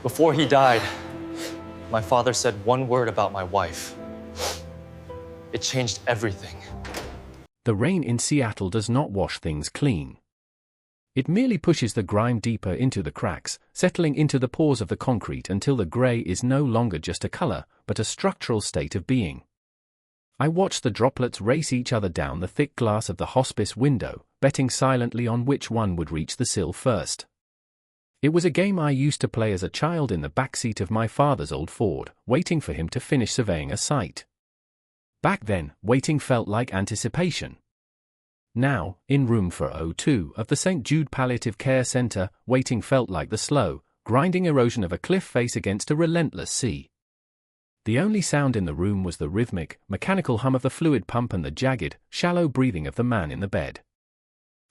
Before he died, my father said one word about my wife. It changed everything. The rain in Seattle does not wash things clean. It merely pushes the grime deeper into the cracks, settling into the pores of the concrete until the gray is no longer just a color, but a structural state of being. I watched the droplets race each other down the thick glass of the hospice window, betting silently on which one would reach the sill first. It was a game I used to play as a child in the backseat of my father's old Ford, waiting for him to finish surveying a site. Back then, waiting felt like anticipation. Now, in room 402 of the St. Jude Palliative Care Center, waiting felt like the slow, grinding erosion of a cliff face against a relentless sea. The only sound in the room was the rhythmic, mechanical hum of the fluid pump and the jagged, shallow breathing of the man in the bed.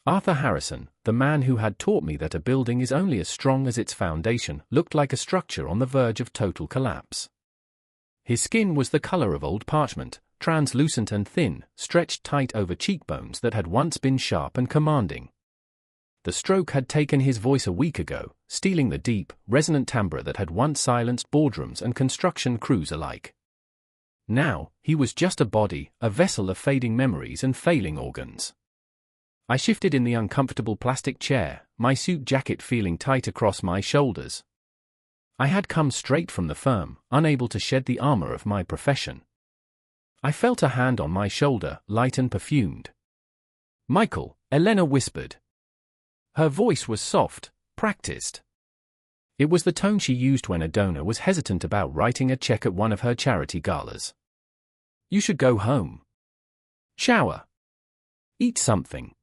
Arthur Harrison, the man who had taught me that a building is only as strong as its foundation, looked like a structure on the verge of total collapse. His skin was the color of old parchment, translucent and thin, stretched tight over cheekbones that had once been sharp and commanding. The stroke had taken his voice a week ago, stealing the deep, resonant timbre that had once silenced boardrooms and construction crews alike. Now, he was just a body, a vessel of fading memories and failing organs. I shifted in the uncomfortable plastic chair, my suit jacket feeling tight across my shoulders. I had come straight from the firm, unable to shed the armor of my profession. I felt a hand on my shoulder, light and perfumed. "Michael," Elena whispered. Her voice was soft, practiced. It was the tone she used when a donor was hesitant about writing a check at one of her charity galas. "You should go home. Shower. Eat something.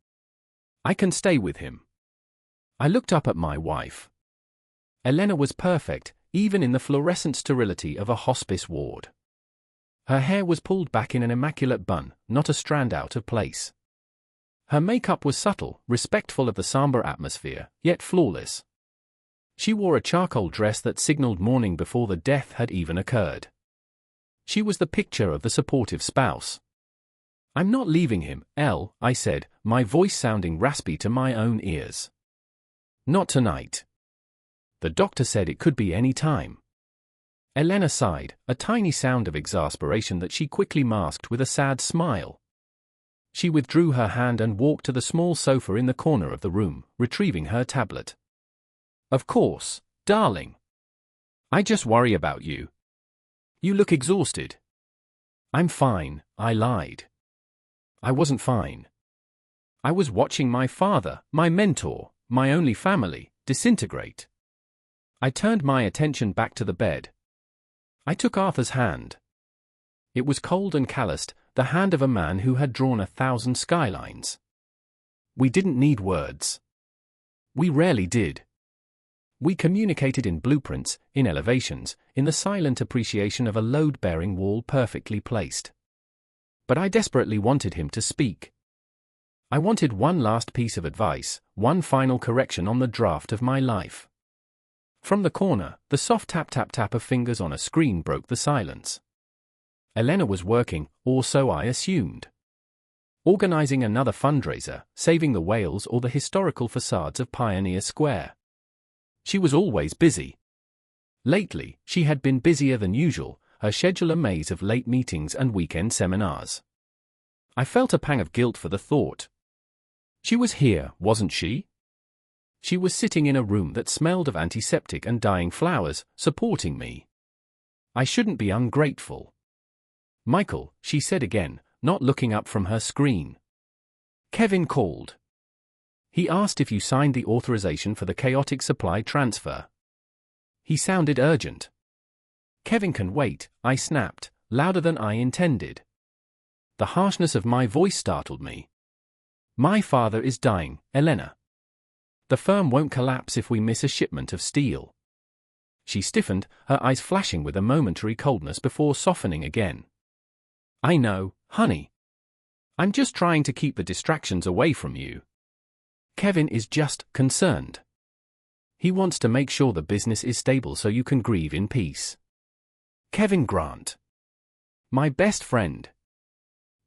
I can stay with him." I looked up at my wife. Elena was perfect, even in the fluorescent sterility of a hospice ward. Her hair was pulled back in an immaculate bun, not a strand out of place. Her makeup was subtle, respectful of the somber atmosphere, yet flawless. She wore a charcoal dress that signaled mourning before the death had even occurred. She was the picture of the supportive spouse. "I'm not leaving him, Elle," I said, my voice sounding raspy to my own ears. "Not tonight. The doctor said it could be any time." Elena sighed, a tiny sound of exasperation that she quickly masked with a sad smile. She withdrew her hand and walked to the small sofa in the corner of the room, retrieving her tablet. "Of course, darling. I just worry about you. You look exhausted." "I'm fine," I lied. I wasn't fine. I was watching my father, my mentor, my only family, disintegrate. I turned my attention back to the bed. I took Arthur's hand. It was cold and calloused, the hand of a man who had drawn 1,000 skylines. We didn't need words. We rarely did. We communicated in blueprints, in elevations, in the silent appreciation of a load-bearing wall perfectly placed. But I desperately wanted him to speak. I wanted one last piece of advice, one final correction on the draft of my life. From the corner, the soft tap-tap-tap of fingers on a screen broke the silence. Elena was working, or so I assumed. Organizing another fundraiser, saving the whales or the historical facades of Pioneer Square. She was always busy. Lately, she had been busier than usual, her schedule a maze of late meetings and weekend seminars. I felt a pang of guilt for the thought. She was here, wasn't she? She was sitting in a room that smelled of antiseptic and dying flowers, supporting me. I shouldn't be ungrateful. "Michael," she said again, not looking up from her screen. Kevin called. He asked if you signed the authorization for the chaotic supply transfer. He sounded urgent. "Kevin can wait," I snapped, louder than I intended. The harshness of my voice startled me. "My father is dying, Elena. The firm won't collapse if we miss a shipment of steel." She stiffened, her eyes flashing with a momentary coldness before softening again. "I know, honey. I'm just trying to keep the distractions away from you. Kevin is just concerned. He wants to make sure the business is stable so you can grieve in peace." Kevin Grant. My best friend.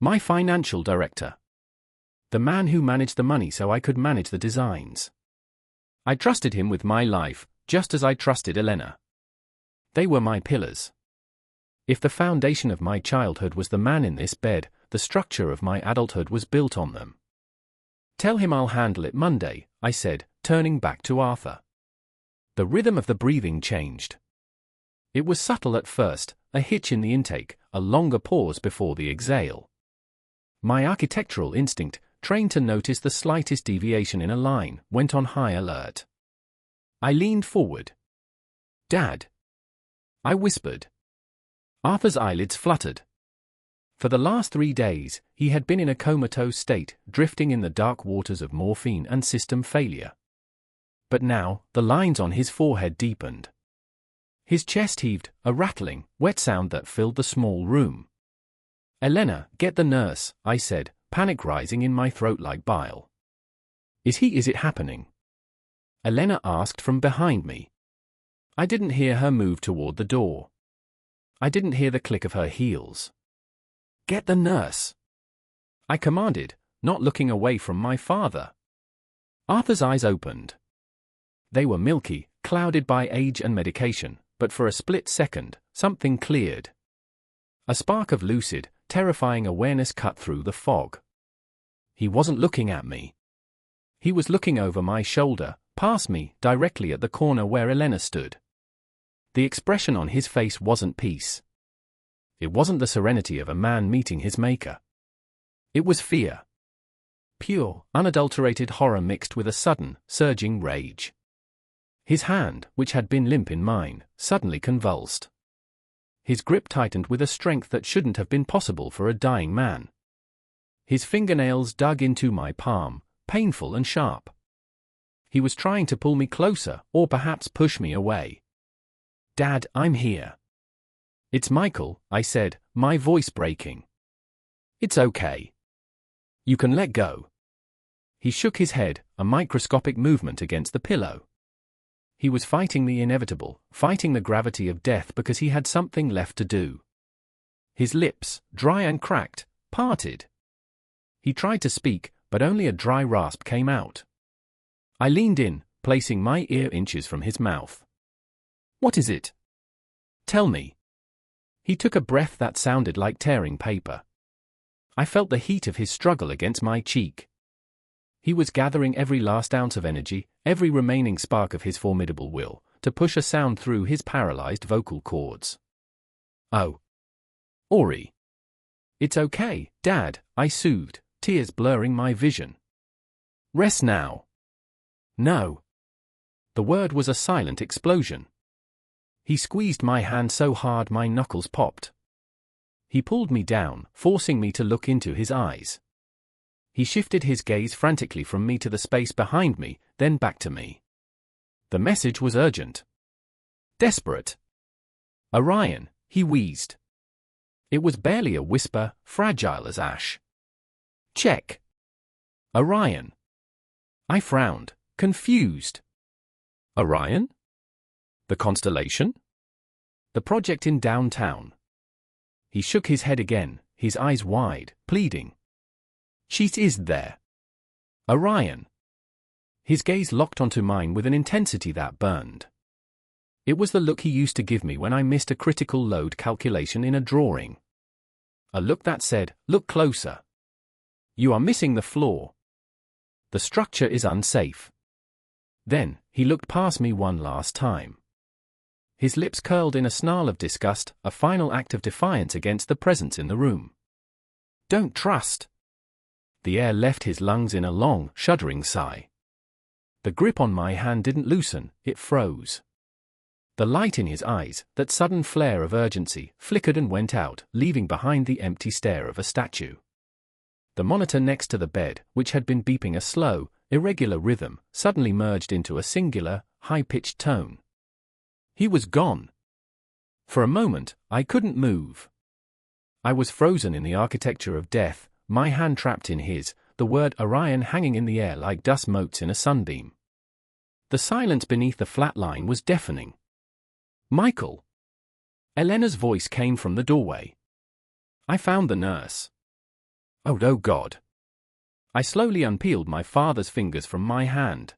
My financial director. The man who managed the money so I could manage the designs. I trusted him with my life, just as I trusted Elena. They were my pillars. If the foundation of my childhood was the man in this bed, the structure of my adulthood was built on them. Tell him I'll handle it Monday, I said, turning back to Arthur. The rhythm of the breathing changed. It was subtle at first, a hitch in the intake, a longer pause before the exhale. My architectural instinct, trained to notice the slightest deviation in a line, went on high alert. I leaned forward. "Dad," I whispered. Arthur's eyelids fluttered. For the last 3 days, he had been in a comatose state, drifting in the dark waters of morphine and system failure. But now, the lines on his forehead deepened. His chest heaved, a rattling, wet sound that filled the small room. "Elena, get the nurse," I said, panic rising in my throat like bile. Is it happening?" Elena asked from behind me. I didn't hear her move toward the door. I didn't hear the click of her heels. "Get the nurse," I commanded, not looking away from my father. Arthur's eyes opened. They were milky, clouded by age and medication, but for a split second, something cleared. A spark of lucid, terrifying awareness cut through the fog. He wasn't looking at me. He was looking over my shoulder, past me, directly at the corner where Elena stood. The expression on his face wasn't peace. It wasn't the serenity of a man meeting his maker. It was fear. Pure, unadulterated horror mixed with a sudden, surging rage. His hand, which had been limp in mine, suddenly convulsed. His grip tightened with a strength that shouldn't have been possible for a dying man. His fingernails dug into my palm, painful and sharp. He was trying to pull me closer, or perhaps push me away. "Dad, I'm here." "It's Michael," I said, my voice breaking. "It's okay. You can let go." He shook his head, a microscopic movement against the pillow. He was fighting the inevitable, fighting the gravity of death because he had something left to do. His lips, dry and cracked, parted. He tried to speak, but only a dry rasp came out. I leaned in, placing my ear inches from his mouth. "What is it? Tell me." He took a breath that sounded like tearing paper. I felt the heat of his struggle against my cheek. He was gathering every last ounce of energy, every remaining spark of his formidable will, to push a sound through his paralyzed vocal cords. "Oh. Ori." "It's okay, Dad," I soothed, tears blurring my vision. "Rest now." "No." The word was a silent explosion. He squeezed my hand so hard my knuckles popped. He pulled me down, forcing me to look into his eyes. He shifted his gaze frantically from me to the space behind me, then back to me. The message was urgent. Desperate. "Orion," he wheezed. It was barely a whisper, fragile as ash. "Check." "Orion." I frowned, confused. "Orion? The constellation? The project in downtown?" He shook his head again, his eyes wide, pleading. "She is there. Orion." His gaze locked onto mine with an intensity that burned. It was the look he used to give me when I missed a critical load calculation in a drawing. A look that said, "Look closer. You are missing the floor. The structure is unsafe." Then, he looked past me one last time. His lips curled in a snarl of disgust, a final act of defiance against the presence in the room. "Don't trust." The air left his lungs in a long, shuddering sigh. The grip on my hand didn't loosen, it froze. The light in his eyes, that sudden flare of urgency, flickered and went out, leaving behind the empty stare of a statue. The monitor next to the bed, which had been beeping a slow, irregular rhythm, suddenly merged into a singular, high-pitched tone. He was gone. For a moment, I couldn't move. I was frozen in the architecture of death, my hand trapped in his, the word Orion hanging in the air like dust motes in a sunbeam. The silence beneath the flat line was deafening. "Michael!" Elena's voice came from the doorway. "I found the nurse." Oh God. I slowly unpeeled my father's fingers from my hand.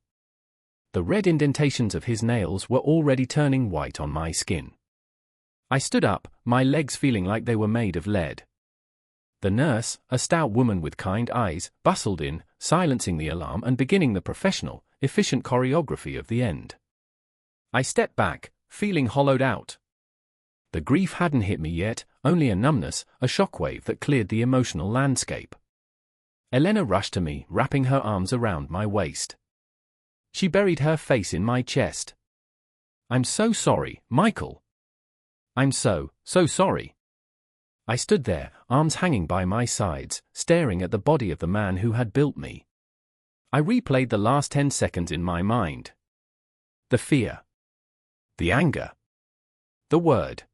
The red indentations of his nails were already turning white on my skin. I stood up, my legs feeling like they were made of lead. The nurse, a stout woman with kind eyes, bustled in, silencing the alarm and beginning the professional, efficient choreography of the end. I stepped back, feeling hollowed out. The grief hadn't hit me yet, only a numbness, a shockwave that cleared the emotional landscape. Elena rushed to me, wrapping her arms around my waist. She buried her face in my chest. "I'm so sorry, Michael. I'm so sorry." I stood there, arms hanging by my sides, staring at the body of the man who had built me. I replayed the last 10 seconds in my mind. The fear. The anger. The word.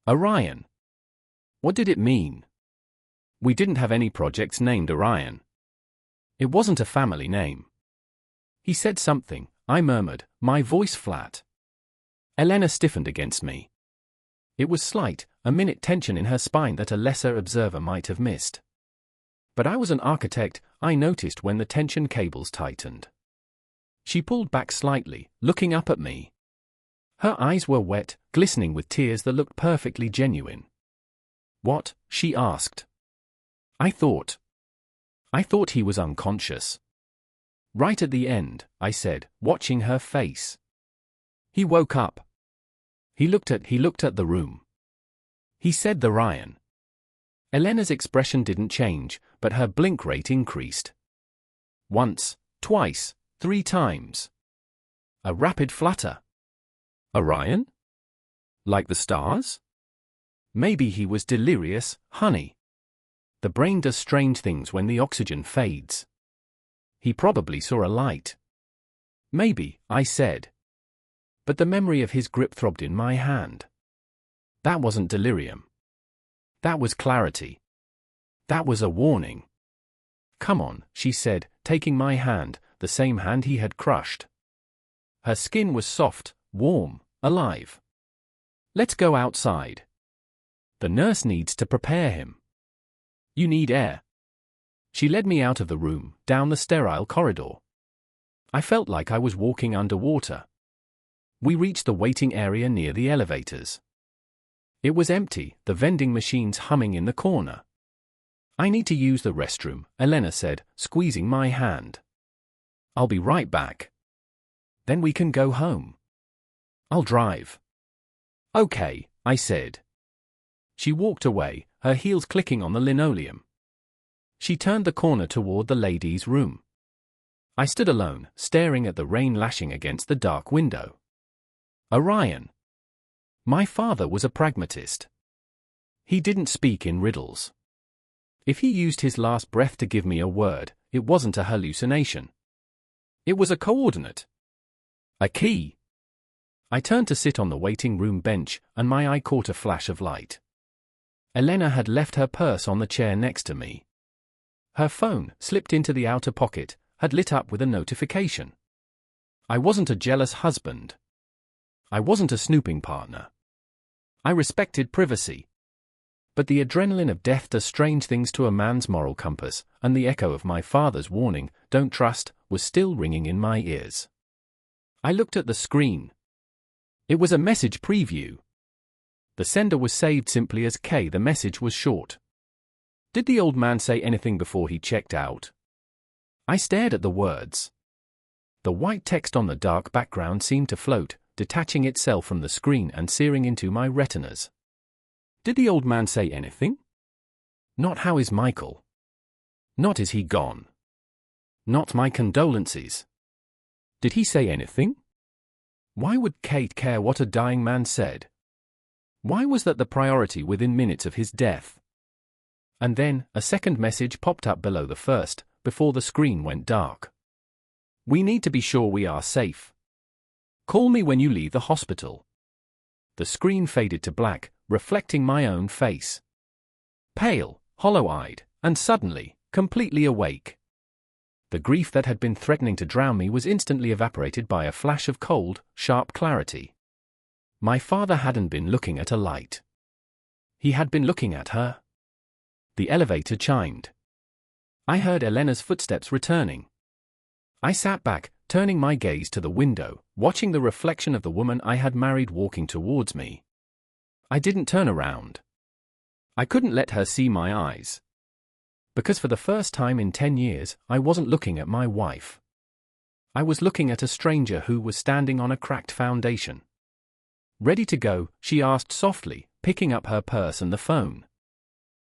Orion. What did it mean? We didn't have any projects named Orion. It wasn't a family name. He said something, I murmured, my voice flat. Elena stiffened against me. It was slight, a minute tension in her spine that a lesser observer might have missed. But I was an architect, I noticed when the tension cables tightened. She pulled back slightly, looking up at me. Her eyes were wet, glistening with tears that looked perfectly genuine. "What?" she asked. I thought he was unconscious. "Right at the end," I said, watching her face. He woke up. He looked at the room. He said the Ryan. Elena's expression didn't change, but her blink rate increased. Once, twice, 3 times. A rapid flutter. Orion? Like the stars? Maybe he was delirious, honey. The brain does strange things when the oxygen fades. He probably saw a light. Maybe, I said. But the memory of his grip throbbed in my hand. That wasn't delirium. That was clarity. That was a warning. "Come on," she said, taking my hand, the same hand he had crushed. Her skin was soft, warm, alive. "Let's go outside. The nurse needs to prepare him. You need air." She led me out of the room, down the sterile corridor. I felt like I was walking underwater. We reached the waiting area near the elevators. It was empty, the vending machines humming in the corner. "I need to use the restroom," Elena said, squeezing my hand. "I'll be right back. Then we can go home." "I'll drive." "Okay," I said. She walked away, her heels clicking on the linoleum. She turned the corner toward the ladies' room. I stood alone, staring at the rain lashing against the dark window. Orion. My father was a pragmatist. He didn't speak in riddles. If he used his last breath to give me a word, it wasn't a hallucination. It was a coordinate. A key. I turned to sit on the waiting room bench, and my eye caught a flash of light. Elena had left her purse on the chair next to me. Her phone, slipped into the outer pocket, had lit up with a notification. I wasn't a jealous husband. I wasn't a snooping partner. I respected privacy. But the adrenaline of death does strange things to a man's moral compass, and the echo of my father's warning, "Don't trust," was still ringing in my ears. I looked at the screen. It was a message preview. The sender was saved simply as K. The message was short. Did the old man say anything before he checked out? I stared at the words. The white text on the dark background seemed to float, detaching itself from the screen and searing into my retinas. Did the old man say anything? Not "How is Michael?" Not "Is he gone?" Not "My condolences." Did he say anything? Why would Kate care what a dying man said? Why was that the priority within minutes of his death? And then, a second message popped up below the first, before the screen went dark. "We need to be sure we are safe. Call me when you leave the hospital." The screen faded to black, reflecting my own face. Pale, hollow-eyed, and suddenly, completely awake. The grief that had been threatening to drown me was instantly evaporated by a flash of cold, sharp clarity. My father hadn't been looking at a light. He had been looking at her. The elevator chimed. I heard Elena's footsteps returning. I sat back, turning my gaze to the window, watching the reflection of the woman I had married walking towards me. I didn't turn around. I couldn't let her see my eyes. Because for the first time in 10 years, I wasn't looking at my wife. I was looking at a stranger who was standing on a cracked foundation. Ready to go, she asked softly, picking up her purse and the phone.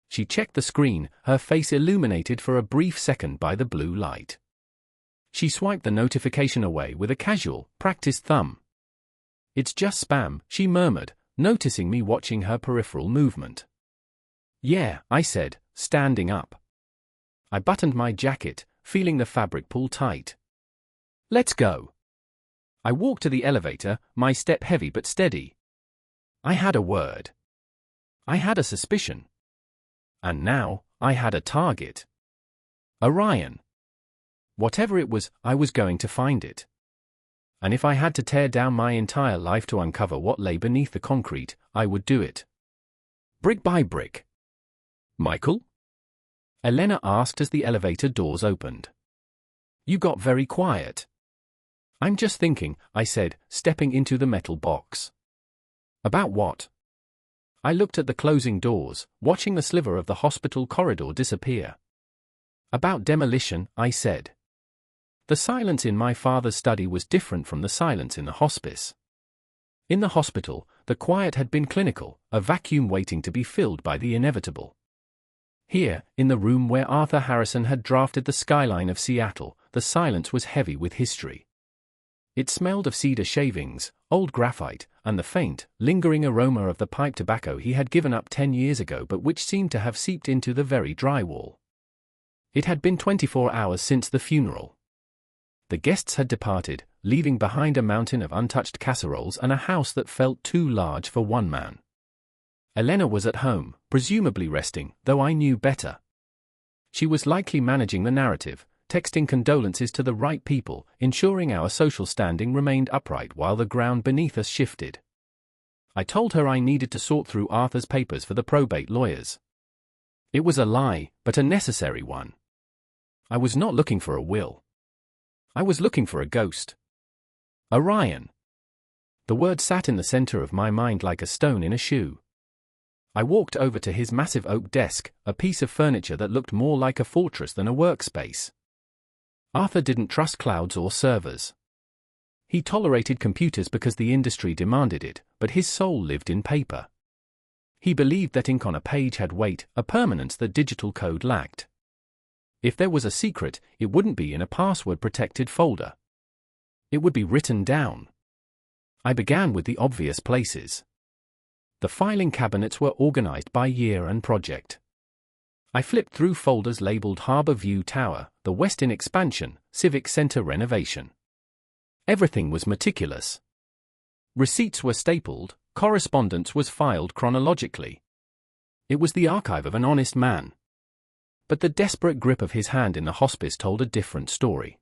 She checked the screen, her face illuminated for a brief second by the blue light. She swiped the notification away with a casual, practiced thumb. "It's just spam," she murmured, noticing me watching her peripheral movement. "Yeah," I said, standing up. I buttoned my jacket, feeling the fabric pull tight. "Let's go." I walked to the elevator, my step heavy but steady. I had a word. I had a suspicion. And now, I had a target. Orion. Whatever it was, I was going to find it. And if I had to tear down my entire life to uncover what lay beneath the concrete, I would do it. Brick by brick. "Michael?" Elena asked as the elevator doors opened. "You got very quiet." "I'm just thinking," I said, stepping into the metal box. "About what?" I looked at the closing doors, watching the sliver of the hospital corridor disappear. "About demolition," I said. The silence in my father's study was different from the silence in the hospice. In the hospital, the quiet had been clinical, a vacuum waiting to be filled by the inevitable. Here, in the room where Arthur Harrison had drafted the skyline of Seattle, the silence was heavy with history. It smelled of cedar shavings, old graphite, and the faint, lingering aroma of the pipe tobacco he had given up 10 years ago but which seemed to have seeped into the very drywall. It had been 24 hours since the funeral. The guests had departed, leaving behind a mountain of untouched casseroles and a house that felt too large for one man. Elena was at home, presumably resting, though I knew better. She was likely managing the narrative, texting condolences to the right people, ensuring our social standing remained upright while the ground beneath us shifted. I told her I needed to sort through Arthur's papers for the probate lawyers. It was a lie, but a necessary one. I was not looking for a will. I was looking for a ghost. Orion. The word sat in the center of my mind like a stone in a shoe. I walked over to his massive oak desk, a piece of furniture that looked more like a fortress than a workspace. Arthur didn't trust clouds or servers. He tolerated computers because the industry demanded it, but his soul lived in paper. He believed that ink on a page had weight, a permanence that digital code lacked. If there was a secret, it wouldn't be in a password-protected folder. It would be written down. I began with the obvious places. The filing cabinets were organized by year and project. I flipped through folders labeled Harbor View Tower, the Westin expansion, Civic Center renovation. Everything was meticulous. Receipts were stapled, correspondence was filed chronologically. It was the archive of an honest man. But the desperate grip of his hand in the hospice told a different story.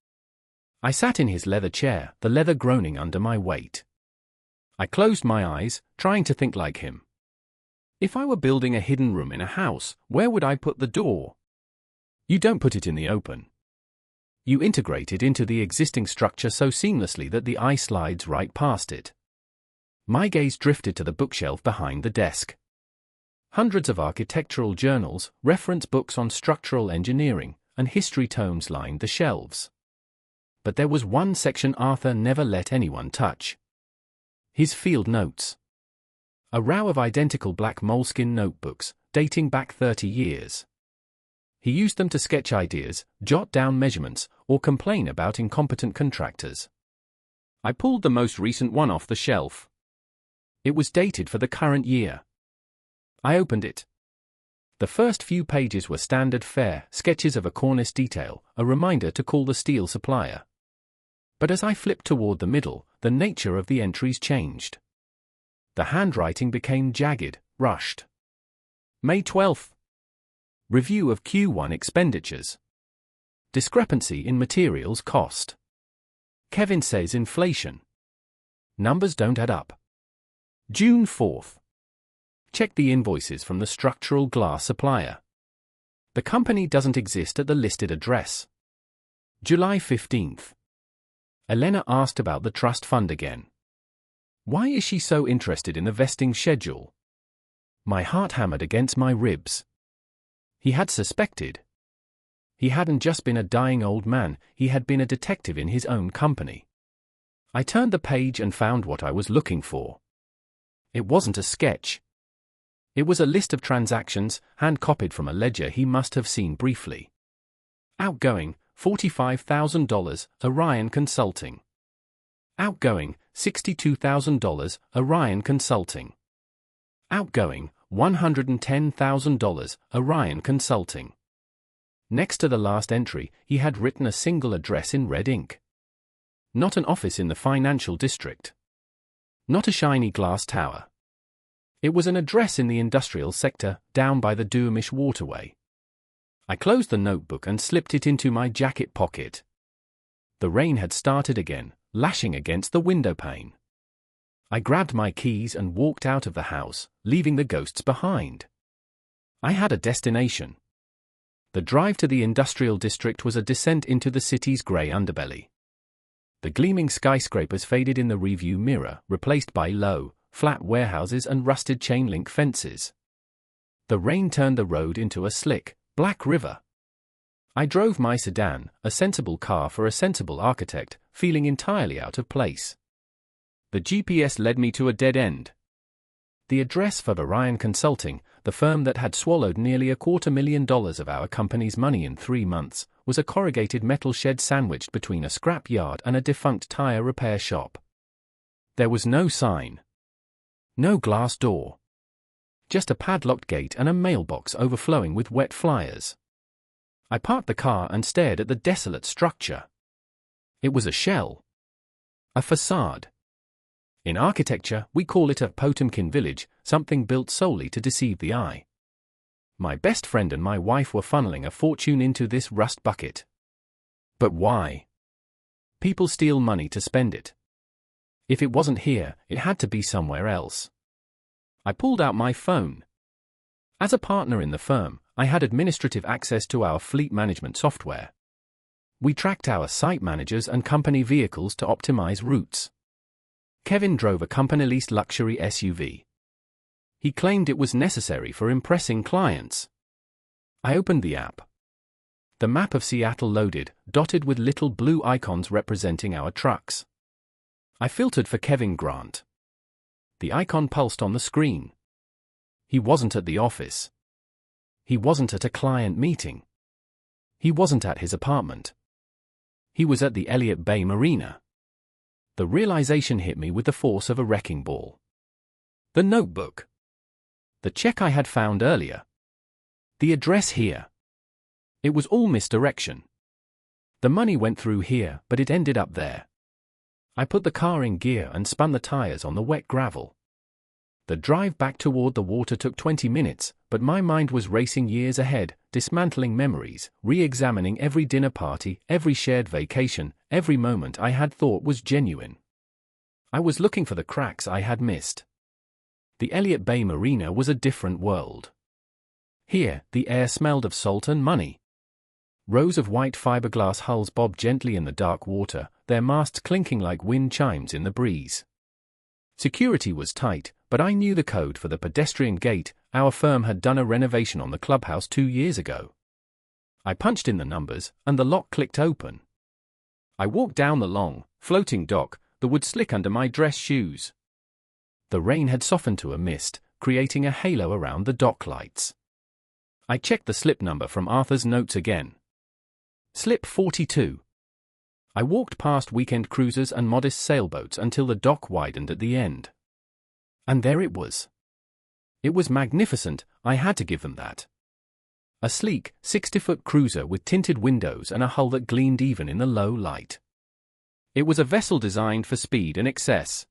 I sat in his leather chair, the leather groaning under my weight. I closed my eyes, trying to think like him. If I were building a hidden room in a house, where would I put the door? You don't put it in the open. You integrate it into the existing structure so seamlessly that the eye slides right past it. My gaze drifted to the bookshelf behind the desk. Hundreds of architectural journals, reference books on structural engineering, and history tomes lined the shelves. But there was one section Arthur never let anyone touch. His field notes. A row of identical black moleskin notebooks, dating back 30 years. He used them to sketch ideas, jot down measurements, or complain about incompetent contractors. I pulled the most recent one off the shelf. It was dated for the current year. I opened it. The first few pages were standard fare, sketches of a cornice detail, a reminder to call the steel supplier. But as I flipped toward the middle, the nature of the entries changed. The handwriting became jagged, rushed. May 12th. Review of Q1 expenditures. Discrepancy in materials cost. Kevin says inflation. Numbers don't add up. June 4th. Check the invoices from the structural glass supplier. The company doesn't exist at the listed address. July 15th. Elena asked about the trust fund again. Why is she so interested in the vesting schedule? My heart hammered against my ribs. He had suspected. He hadn't just been a dying old man, he had been a detective in his own company. I turned the page and found what I was looking for. It wasn't a sketch. It was a list of transactions, hand-copied from a ledger he must have seen briefly. Outgoing, $45,000, Orion Consulting. Outgoing, $62,000, Orion Consulting. Outgoing, $110,000, Orion Consulting. Next to the last entry, he had written a single address in red ink. Not an office in the financial district. Not a shiny glass tower. It was an address in the industrial sector, down by the Duwamish waterway. I closed the notebook and slipped it into my jacket pocket. The rain had started again, lashing against the windowpane. I grabbed my keys and walked out of the house, leaving the ghosts behind. I had a destination. The drive to the industrial district was a descent into the city's grey underbelly. The gleaming skyscrapers faded in the rearview mirror, replaced by low, flat warehouses and rusted chain-link fences. The rain turned the road into a slick, black river. I drove my sedan, a sensible car for a sensible architect, feeling entirely out of place. The GPS led me to a dead end. The address for Orion Consulting, the firm that had swallowed nearly $250,000 of our company's money in 3 months, was a corrugated metal shed sandwiched between a scrap yard and a defunct tire repair shop. There was no sign. No glass door. Just a padlocked gate and a mailbox overflowing with wet flyers. I parked the car and stared at the desolate structure. It was a shell. A facade. In architecture, we call it a Potemkin village, something built solely to deceive the eye. My best friend and my wife were funneling a fortune into this rust bucket. But why? People steal money to spend it. If it wasn't here, it had to be somewhere else. I pulled out my phone. As a partner in the firm, I had administrative access to our fleet management software. We tracked our site managers and company vehicles to optimize routes. Kevin drove a company-leased luxury SUV. He claimed it was necessary for impressing clients. I opened the app. The map of Seattle loaded, dotted with little blue icons representing our trucks. I filtered for Kevin Grant. The icon pulsed on the screen. He wasn't at the office. He wasn't at a client meeting. He wasn't at his apartment. He was at the Elliott Bay Marina. The realization hit me with the force of a wrecking ball. The notebook. The check I had found earlier. The address here. It was all misdirection. The money went through here, but it ended up there. I put the car in gear and spun the tires on the wet gravel. The drive back toward the water took 20 minutes, but my mind was racing years ahead, dismantling memories, re-examining every dinner party, every shared vacation, every moment I had thought was genuine. I was looking for the cracks I had missed. The Elliott Bay Marina was a different world. Here, the air smelled of salt and money. Rows of white fiberglass hulls bobbed gently in the dark water, their masts clinking like wind chimes in the breeze. Security was tight, but I knew the code for the pedestrian gate. Our firm had done a renovation on the clubhouse 2 years ago. I punched in the numbers, and the lock clicked open. I walked down the long, floating dock, the wood slick under my dress shoes. The rain had softened to a mist, creating a halo around the dock lights. I checked the slip number from Arthur's notes again. Slip 42. I walked past weekend cruisers and modest sailboats until the dock widened at the end. And there it was. It was magnificent, I had to give them that. A sleek, 60-foot cruiser with tinted windows and a hull that gleamed even in the low light. It was a vessel designed for speed and excess.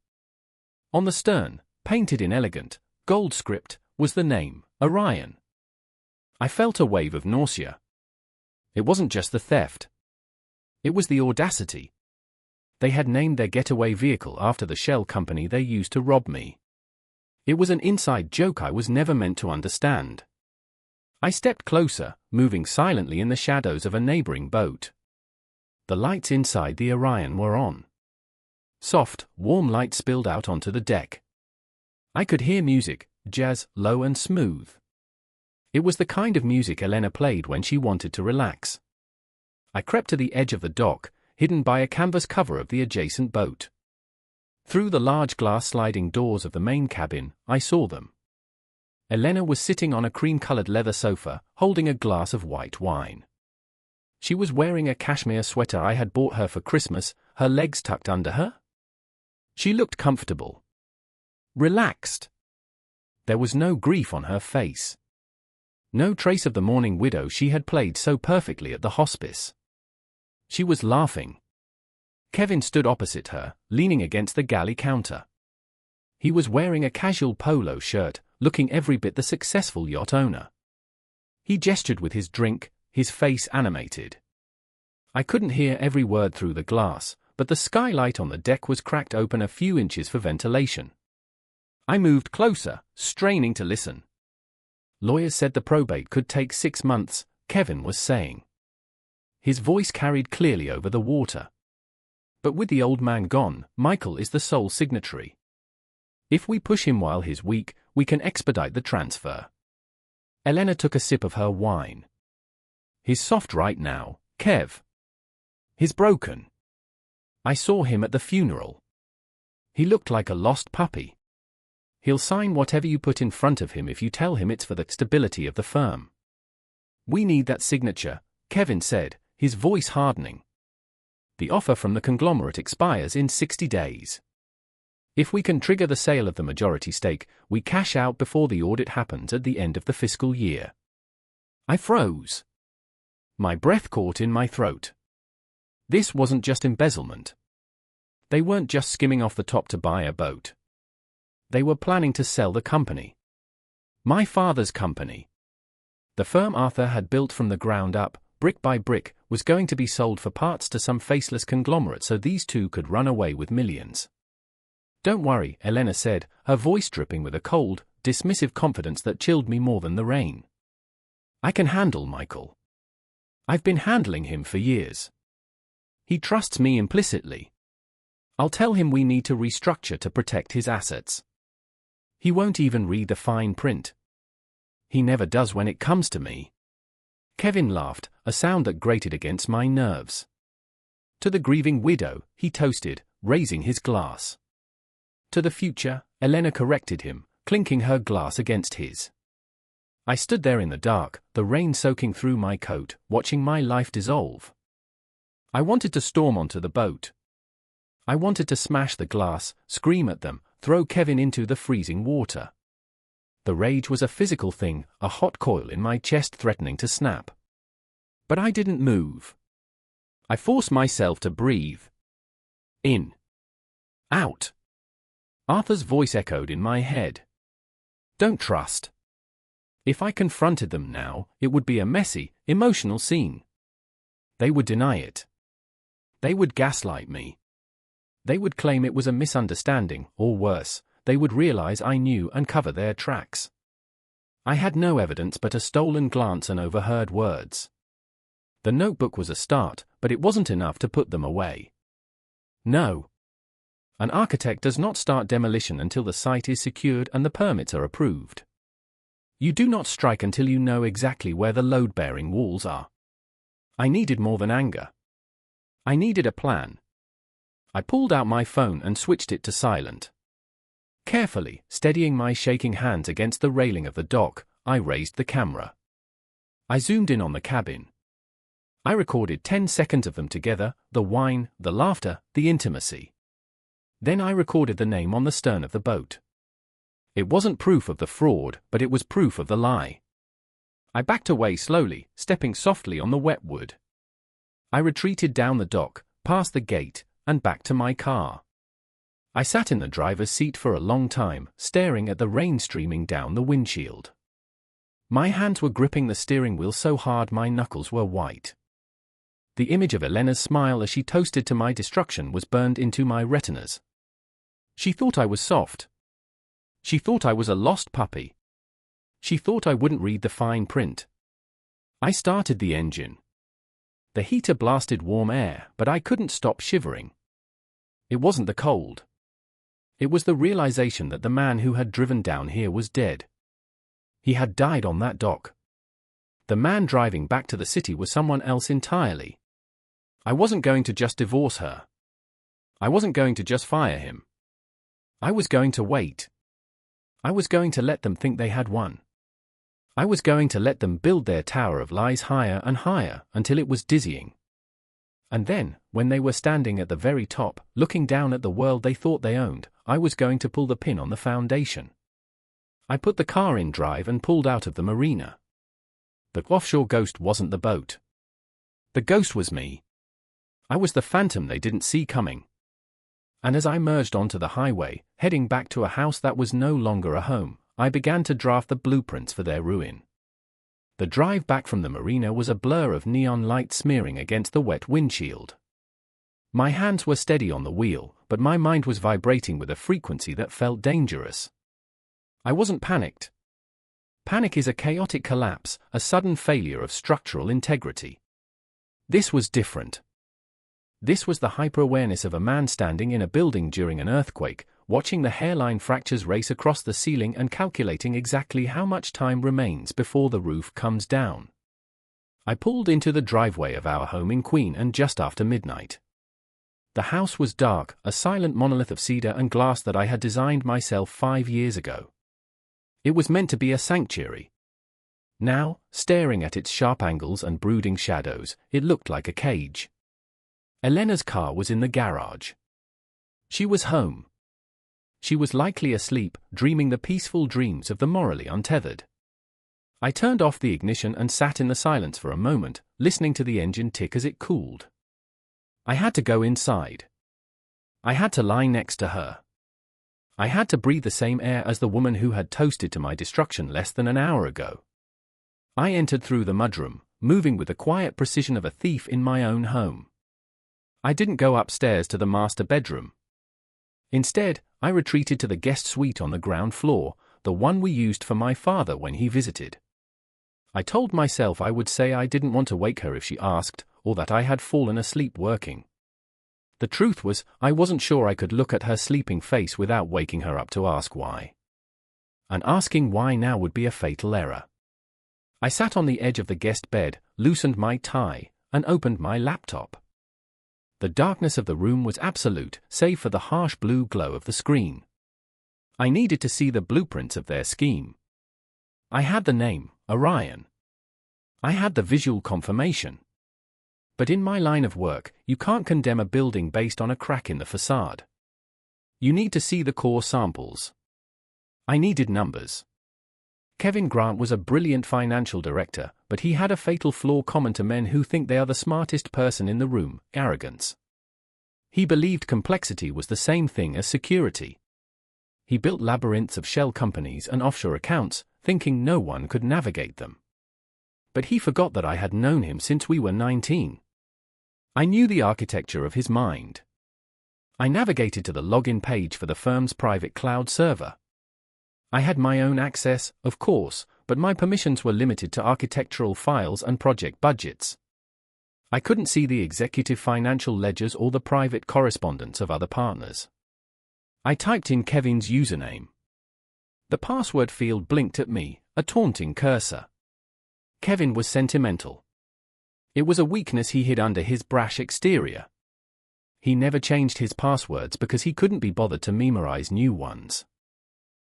On the stern, painted in elegant, gold script, was the name, Orion. I felt a wave of nausea. It wasn't just the theft. It was the audacity. They had named their getaway vehicle after the shell company they used to rob me. It was an inside joke I was never meant to understand. I stepped closer, moving silently in the shadows of a neighboring boat. The lights inside the Orion were on. Soft, warm light spilled out onto the deck. I could hear music, jazz, low and smooth. It was the kind of music Elena played when she wanted to relax. I crept to the edge of the dock, hidden by a canvas cover of the adjacent boat. Through the large glass sliding doors of the main cabin, I saw them. Elena was sitting on a cream-colored leather sofa, holding a glass of white wine. She was wearing a cashmere sweater I had bought her for Christmas, her legs tucked under her. She looked comfortable. Relaxed. There was no grief on her face. No trace of the mourning widow she had played so perfectly at the hospice. She was laughing. Kevin stood opposite her, leaning against the galley counter. He was wearing a casual polo shirt, looking every bit the successful yacht owner. He gestured with his drink, his face animated. I couldn't hear every word through the glass, but the skylight on the deck was cracked open a few inches for ventilation. I moved closer, straining to listen. Lawyers said the probate could take 6 months, Kevin was saying. His voice carried clearly over the water. But with the old man gone, Michael is the sole signatory. If we push him while he's weak, we can expedite the transfer. Elena took a sip of her wine. He's soft right now, Kev. He's broken. I saw him at the funeral. He looked like a lost puppy. He'll sign whatever you put in front of him if you tell him it's for the stability of the firm. We need that signature, Kevin said, his voice hardening. The offer from the conglomerate expires in 60 days. If we can trigger the sale of the majority stake, we cash out before the audit happens at the end of the fiscal year. I froze. My breath caught in my throat. This wasn't just embezzlement. They weren't just skimming off the top to buy a boat. They were planning to sell the company. My father's company. The firm Arthur had built from the ground up, brick by brick, was going to be sold for parts to some faceless conglomerate so these two could run away with millions. Don't worry, Elena said, her voice dripping with a cold, dismissive confidence that chilled me more than the rain. I can handle Michael. I've been handling him for years. He trusts me implicitly. I'll tell him we need to restructure to protect his assets. He won't even read the fine print. He never does when it comes to me. Kevin laughed, a sound that grated against my nerves. To the grieving widow, he toasted, raising his glass. To the future, Elena corrected him, clinking her glass against his. I stood there in the dark, the rain soaking through my coat, watching my life dissolve. I wanted to storm onto the boat. I wanted to smash the glass, scream at them, throw Kevin into the freezing water. The rage was a physical thing, a hot coil in my chest threatening to snap. But I didn't move. I forced myself to breathe. In. Out. Arthur's voice echoed in my head. Don't trust. If I confronted them now, it would be a messy, emotional scene. They would deny it. They would gaslight me. They would claim it was a misunderstanding, or worse, they would realize I knew and cover their tracks. I had no evidence but a stolen glance and overheard words. The notebook was a start, but it wasn't enough to put them away. No. An architect does not start demolition until the site is secured and the permits are approved. You do not strike until you know exactly where the load-bearing walls are. I needed more than anger. I needed a plan. I pulled out my phone and switched it to silent. Carefully, steadying my shaking hands against the railing of the dock, I raised the camera. I zoomed in on the cabin. I recorded 10 seconds of them together, the wine, the laughter, the intimacy. Then I recorded the name on the stern of the boat. It wasn't proof of the fraud, but it was proof of the lie. I backed away slowly, stepping softly on the wet wood. I retreated down the dock, past the gate, and back to my car. I sat in the driver's seat for a long time, staring at the rain streaming down the windshield. My hands were gripping the steering wheel so hard my knuckles were white. The image of Elena's smile as she toasted to my destruction was burned into my retinas. She thought I was soft. She thought I was a lost puppy. She thought I wouldn't read the fine print. I started the engine. The heater blasted warm air, but I couldn't stop shivering. It wasn't the cold. It was the realization that the man who had driven down here was dead. He had died on that dock. The man driving back to the city was someone else entirely. I wasn't going to just divorce her. I wasn't going to just fire him. I was going to wait. I was going to let them think they had won. I was going to let them build their tower of lies higher and higher until it was dizzying. And then, when they were standing at the very top, looking down at the world they thought they owned, I was going to pull the pin on the foundation. I put the car in drive and pulled out of the marina. The offshore ghost wasn't the boat. The ghost was me. I was the phantom they didn't see coming. And as I merged onto the highway, heading back to a house that was no longer a home, I began to draft the blueprints for their ruin. The drive back from the marina was a blur of neon light smearing against the wet windshield. My hands were steady on the wheel, but my mind was vibrating with a frequency that felt dangerous. I wasn't panicked. Panic is a chaotic collapse, a sudden failure of structural integrity. This was different. This was the hyper-awareness of a man standing in a building during an earthquake, watching the hairline fractures race across the ceiling and calculating exactly how much time remains before the roof comes down. I pulled into the driveway of our home in Queen and just after midnight. The house was dark, a silent monolith of cedar and glass that I had designed myself 5 years ago. It was meant to be a sanctuary. Now, staring at its sharp angles and brooding shadows, it looked like a cage. Elena's car was in the garage. She was home. She was likely asleep, dreaming the peaceful dreams of the morally untethered. I turned off the ignition and sat in the silence for a moment, listening to the engine tick as it cooled. I had to go inside. I had to lie next to her. I had to breathe the same air as the woman who had toasted to my destruction less than an hour ago. I entered through the mudroom, moving with the quiet precision of a thief in my own home. I didn't go upstairs to the master bedroom. Instead, I retreated to the guest suite on the ground floor, the one we used for my father when he visited. I told myself I would say I didn't want to wake her if she asked, or that I had fallen asleep working. The truth was, I wasn't sure I could look at her sleeping face without waking her up to ask why. And asking why now would be a fatal error. I sat on the edge of the guest bed, loosened my tie, and opened my laptop. The darkness of the room was absolute, save for the harsh blue glow of the screen. I needed to see the blueprints of their scheme. I had the name, Orion. I had the visual confirmation. But in my line of work, you can't condemn a building based on a crack in the facade. You need to see the core samples. I needed numbers. Kevin Grant was a brilliant financial director, but he had a fatal flaw common to men who think they are the smartest person in the room: arrogance. He believed complexity was the same thing as security. He built labyrinths of shell companies and offshore accounts, thinking no one could navigate them. But he forgot that I had known him since we were 19. I knew the architecture of his mind. I navigated to the login page for the firm's private cloud server. I had my own access, of course, but my permissions were limited to architectural files and project budgets. I couldn't see the executive financial ledgers or the private correspondence of other partners. I typed in Kevin's username. The password field blinked at me, a taunting cursor. Kevin was sentimental. It was a weakness he hid under his brash exterior. He never changed his passwords because he couldn't be bothered to memorize new ones.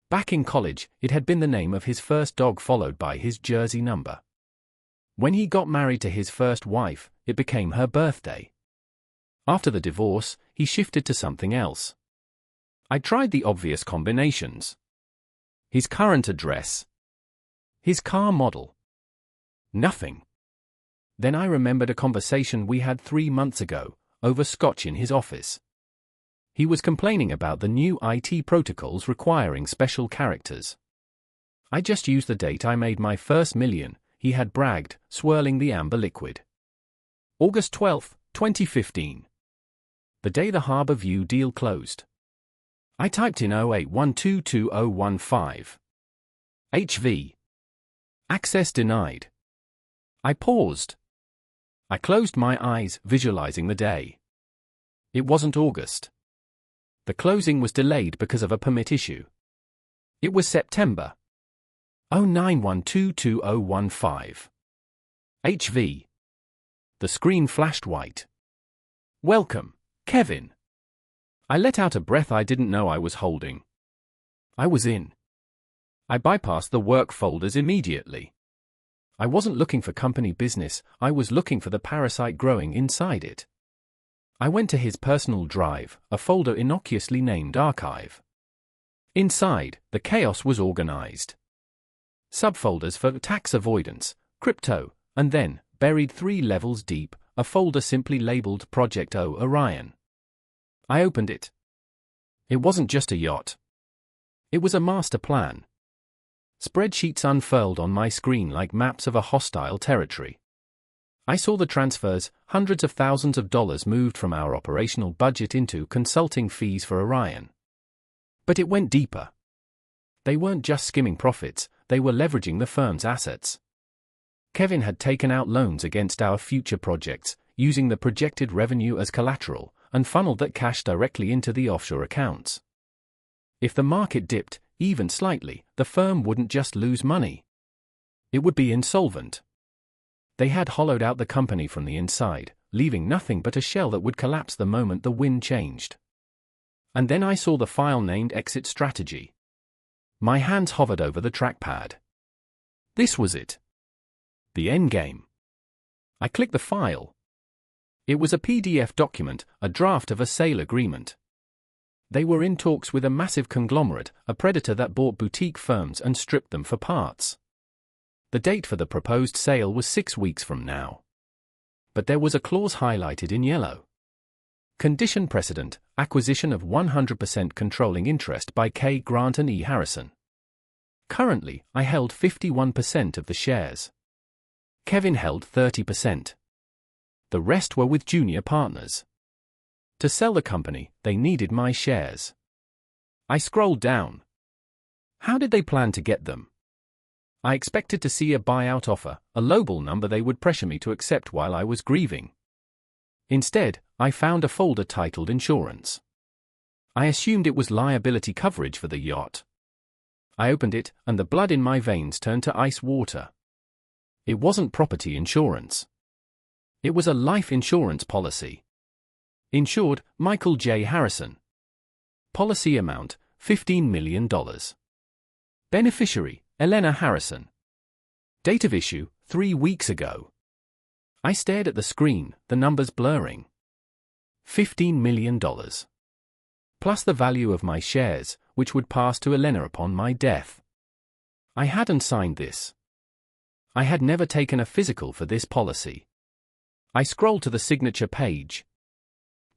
Back in college, it had been the name of his first dog followed by his jersey number. When he got married to his first wife, it became her birthday. After the divorce, he shifted to something else. I tried the obvious combinations. His current address. His car model. Nothing. Then I remembered a conversation we had 3 months ago, over scotch in his office. He was complaining about the new IT protocols requiring special characters. I just used the date I made my first million, he had bragged, swirling the amber liquid. August 12, 2015. The day the Harbour View deal closed. I typed in 08122015. HV. Access denied. I paused. I closed my eyes, visualizing the day. It wasn't August. The closing was delayed because of a permit issue. It was September 09122015. HV. The screen flashed white. Welcome, Kevin. I let out a breath I didn't know I was holding. I was in. I bypassed the work folders immediately. I wasn't looking for company business, I was looking for the parasite growing inside it. I went to his personal drive, a folder innocuously named Archive. Inside, the chaos was organized. Subfolders for tax avoidance, crypto, and then, buried 3 levels deep, a folder simply labeled Project O Orion. I opened it. It wasn't just a yacht. It was a master plan. Spreadsheets unfurled on my screen like maps of a hostile territory. I saw the transfers, hundreds of thousands of dollars moved from our operational budget into consulting fees for Orion. But it went deeper. They weren't just skimming profits, they were leveraging the firm's assets. Kevin had taken out loans against our future projects, using the projected revenue as collateral, and funneled that cash directly into the offshore accounts. If the market dipped, even slightly, the firm wouldn't just lose money. It would be insolvent. They had hollowed out the company from the inside, leaving nothing but a shell that would collapse the moment the wind changed. And then I saw the file named Exit Strategy. My hands hovered over the trackpad. This was it. The endgame. I clicked the file. It was a PDF document, a draft of a sale agreement. They were in talks with a massive conglomerate, a predator that bought boutique firms and stripped them for parts. The date for the proposed sale was 6 weeks from now. But there was a clause highlighted in yellow. Condition precedent, acquisition of 100% controlling interest by K. Grant and E. Harrison. Currently, I held 51% of the shares. Kevin held 30%. The rest were with junior partners. To sell the company, they needed my shares. I scrolled down. How did they plan to get them? I expected to see a buyout offer, a lowball number they would pressure me to accept while I was grieving. Instead, I found a folder titled Insurance. I assumed it was liability coverage for the yacht. I opened it, and the blood in my veins turned to ice water. It wasn't property insurance. It was a life insurance policy. Insured, Michael J. Harrison. Policy amount, $15 million. Beneficiary, Elena Harrison. Date of issue, 3 weeks ago. I stared at the screen, the numbers blurring. $15 million. Plus the value of my shares, which would pass to Elena upon my death. I hadn't signed this. I had never taken a physical for this policy. I scrolled to the signature page.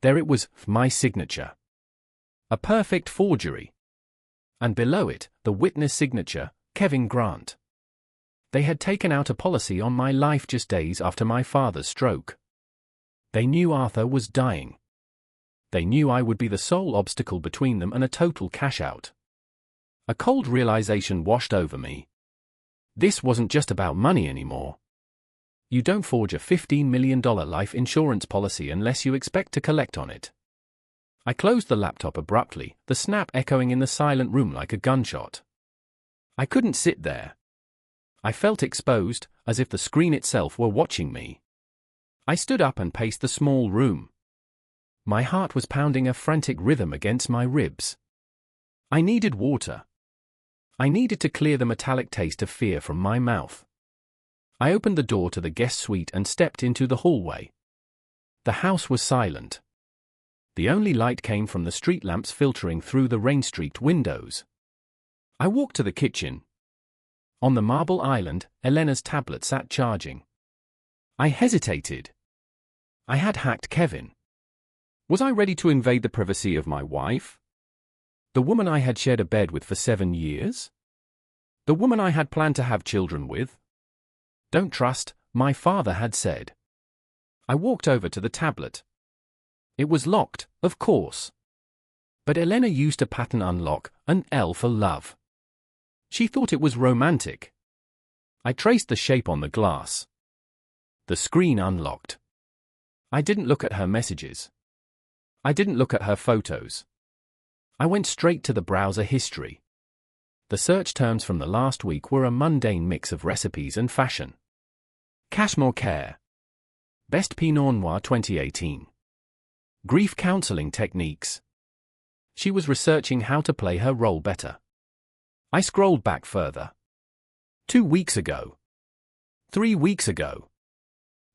There it was, my signature. A perfect forgery. And below it, the witness signature, Kevin Grant. They had taken out a policy on my life just days after my father's stroke. They knew Arthur was dying. They knew I would be the sole obstacle between them and a total cash-out. A cold realization washed over me. This wasn't just about money anymore. You don't forge a $15 million life insurance policy unless you expect to collect on it. I closed the laptop abruptly, the snap echoing in the silent room like a gunshot. I couldn't sit there. I felt exposed, as if the screen itself were watching me. I stood up and paced the small room. My heart was pounding a frantic rhythm against my ribs. I needed water. I needed to clear the metallic taste of fear from my mouth. I opened the door to the guest suite and stepped into the hallway. The house was silent. The only light came from the street lamps filtering through the rain-streaked windows. I walked to the kitchen. On the marble island, Elena's tablet sat charging. I hesitated. I had hacked Kevin. Was I ready to invade the privacy of my wife? The woman I had shared a bed with for 7 years? The woman I had planned to have children with? Don't trust, my father had said. I walked over to the tablet. It was locked, of course. But Elena used a pattern unlock, an L for love. She thought it was romantic. I traced the shape on the glass. The screen unlocked. I didn't look at her messages. I didn't look at her photos. I went straight to the browser history. The search terms from the last week were a mundane mix of recipes and fashion. Cashmere Care. Best Pinot Noir 2018. Grief counseling techniques. She was researching how to play her role better. I scrolled back further. 2 weeks ago. 3 weeks ago.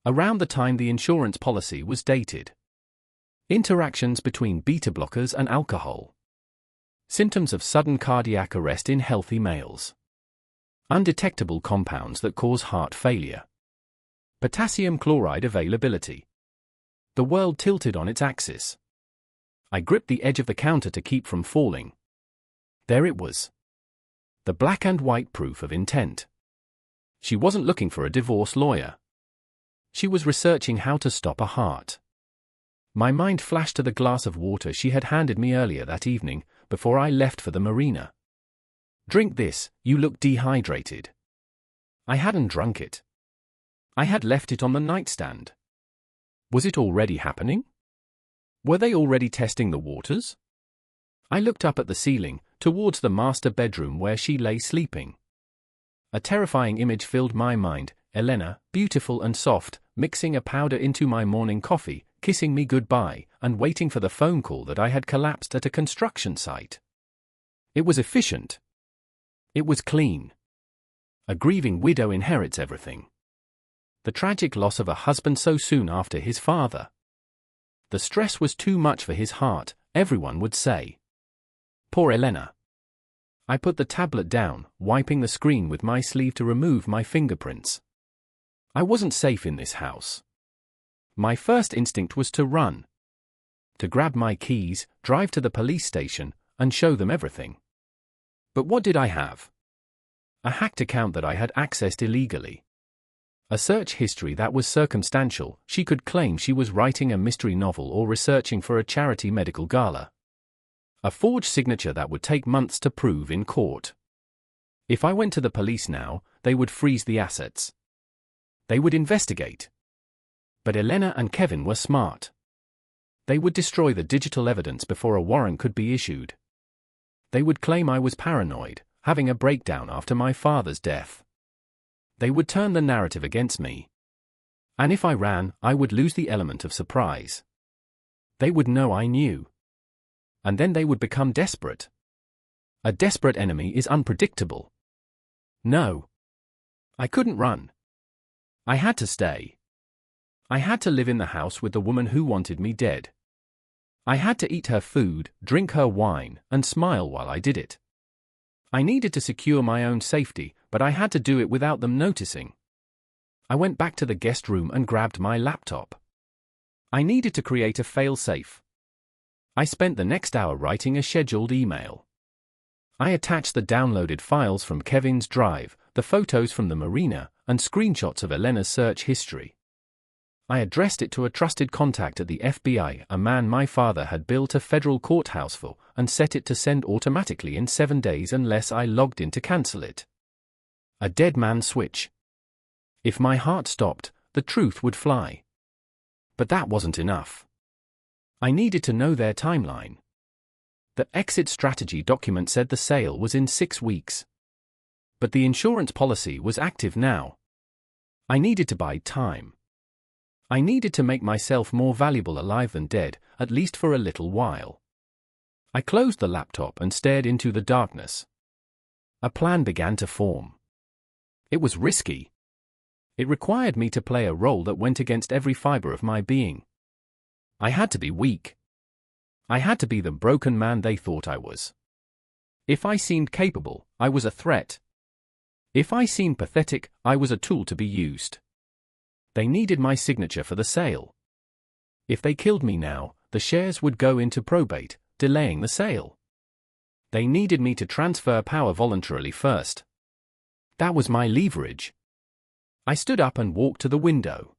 Around the time the insurance policy was dated. Interactions between beta blockers and alcohol. Symptoms of sudden cardiac arrest in healthy males. Undetectable compounds that cause heart failure. Potassium chloride availability. The world tilted on its axis. I gripped the edge of the counter to keep from falling. There it was. The black and white proof of intent. She wasn't looking for a divorce lawyer. She was researching how to stop a heart. My mind flashed to the glass of water she had handed me earlier that evening, before I left for the marina. Drink this, you look dehydrated. I hadn't drunk it. I had left it on the nightstand. Was it already happening? Were they already testing the waters? I looked up at the ceiling, towards the master bedroom where she lay sleeping. A terrifying image filled my mind, Elena, beautiful and soft, mixing a powder into my morning coffee, kissing me goodbye, and waiting for the phone call that I had collapsed at a construction site. It was efficient. It was clean. A grieving widow inherits everything. The tragic loss of a husband so soon after his father. The stress was too much for his heart, everyone would say. Poor Elena. I put the tablet down, wiping the screen with my sleeve to remove my fingerprints. I wasn't safe in this house. My first instinct was to run. To grab my keys, drive to the police station, and show them everything. But what did I have? A hacked account that I had accessed illegally. A search history that was circumstantial. She could claim she was writing a mystery novel or researching for a charity medical gala. A forged signature that would take months to prove in court. If I went to the police now, they would freeze the assets. They would investigate. But Elena and Kevin were smart. They would destroy the digital evidence before a warrant could be issued. They would claim I was paranoid, having a breakdown after my father's death. They would turn the narrative against me. And if I ran, I would lose the element of surprise. They would know I knew. And then they would become desperate. A desperate enemy is unpredictable. No. I couldn't run. I had to stay. I had to live in the house with the woman who wanted me dead. I had to eat her food, drink her wine, and smile while I did it. I needed to secure my own safety, but I had to do it without them noticing. I went back to the guest room and grabbed my laptop. I needed to create a fail-safe. I spent the next hour writing a scheduled email. I attached the downloaded files from Kevin's drive, the photos from the marina, and screenshots of Elena's search history. I addressed it to a trusted contact at the FBI, a man my father had built a federal courthouse for, and set it to send automatically in 7 days unless I logged in to cancel it. A dead man switch. If my heart stopped, the truth would fly. But that wasn't enough. I needed to know their timeline. The exit strategy document said the sale was in 6 weeks. But the insurance policy was active now. I needed to buy time. I needed to make myself more valuable alive than dead, at least for a little while. I closed the laptop and stared into the darkness. A plan began to form. It was risky. It required me to play a role that went against every fiber of my being. I had to be weak. I had to be the broken man they thought I was. If I seemed capable, I was a threat. If I seemed pathetic, I was a tool to be used. They needed my signature for the sale. If they killed me now, the shares would go into probate, delaying the sale. They needed me to transfer power voluntarily first. That was my leverage. I stood up and walked to the window.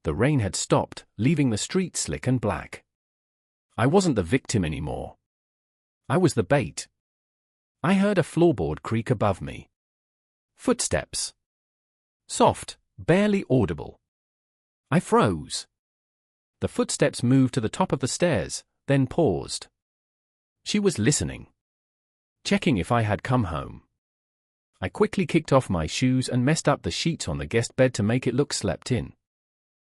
The rain had stopped, leaving the street slick and black. I wasn't the victim anymore. I was the bait. I heard a floorboard creak above me. Footsteps. Soft, barely audible. I froze. The footsteps moved to the top of the stairs, then paused. She was listening, checking if I had come home. I quickly kicked off my shoes and messed up the sheets on the guest bed to make it look slept in.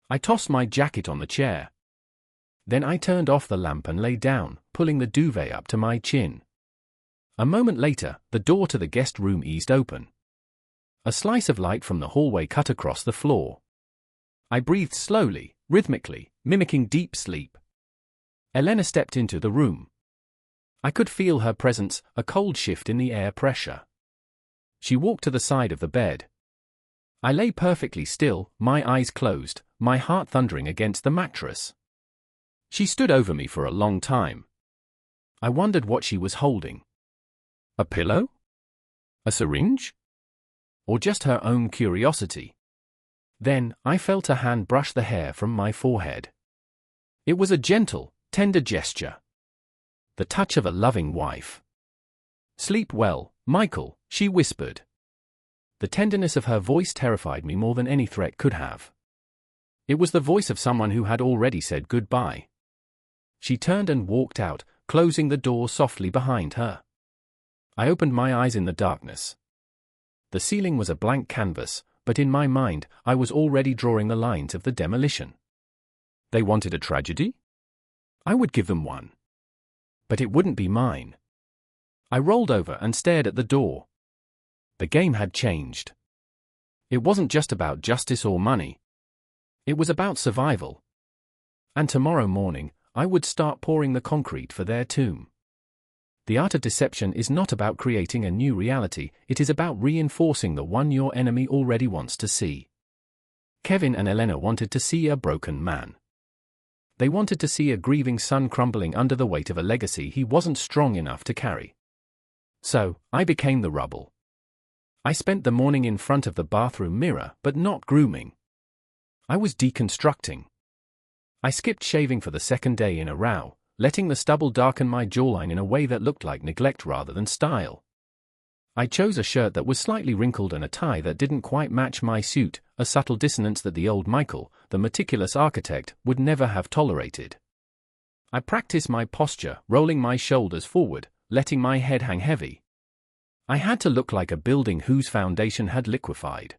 I tossed my jacket on the chair. Then I turned off the lamp and lay down, pulling the duvet up to my chin. A moment later, the door to the guest room eased open. A slice of light from the hallway cut across the floor. I breathed slowly, rhythmically, mimicking deep sleep. Elena stepped into the room. I could feel her presence, a cold shift in the air pressure. She walked to the side of the bed. I lay perfectly still, my eyes closed, my heart thundering against the mattress. She stood over me for a long time. I wondered what she was holding. A pillow? A syringe? Or just her own curiosity? Then, I felt a hand brush the hair from my forehead. It was a gentle, tender gesture. The touch of a loving wife. "Sleep well, Michael," she whispered. The tenderness of her voice terrified me more than any threat could have. It was the voice of someone who had already said goodbye. She turned and walked out, closing the door softly behind her. I opened my eyes in the darkness. The ceiling was a blank canvas, but in my mind, I was already drawing the lines of the demolition. They wanted a tragedy? I would give them one. But it wouldn't be mine. I rolled over and stared at the door. The game had changed. It wasn't just about justice or money. It was about survival. And tomorrow morning, I would start pouring the concrete for their tomb. The art of deception is not about creating a new reality, it is about reinforcing the one your enemy already wants to see. Kevin and Elena wanted to see a broken man. They wanted to see a grieving son crumbling under the weight of a legacy he wasn't strong enough to carry. So, I became the rubble. I spent the morning in front of the bathroom mirror, but not grooming. I was deconstructing. I skipped shaving for the second day in a row, letting the stubble darken my jawline in a way that looked like neglect rather than style. I chose a shirt that was slightly wrinkled and a tie that didn't quite match my suit, a subtle dissonance that the old Michael, the meticulous architect, would never have tolerated. I practiced my posture, rolling my shoulders forward, letting my head hang heavy. I had to look like a building whose foundation had liquefied.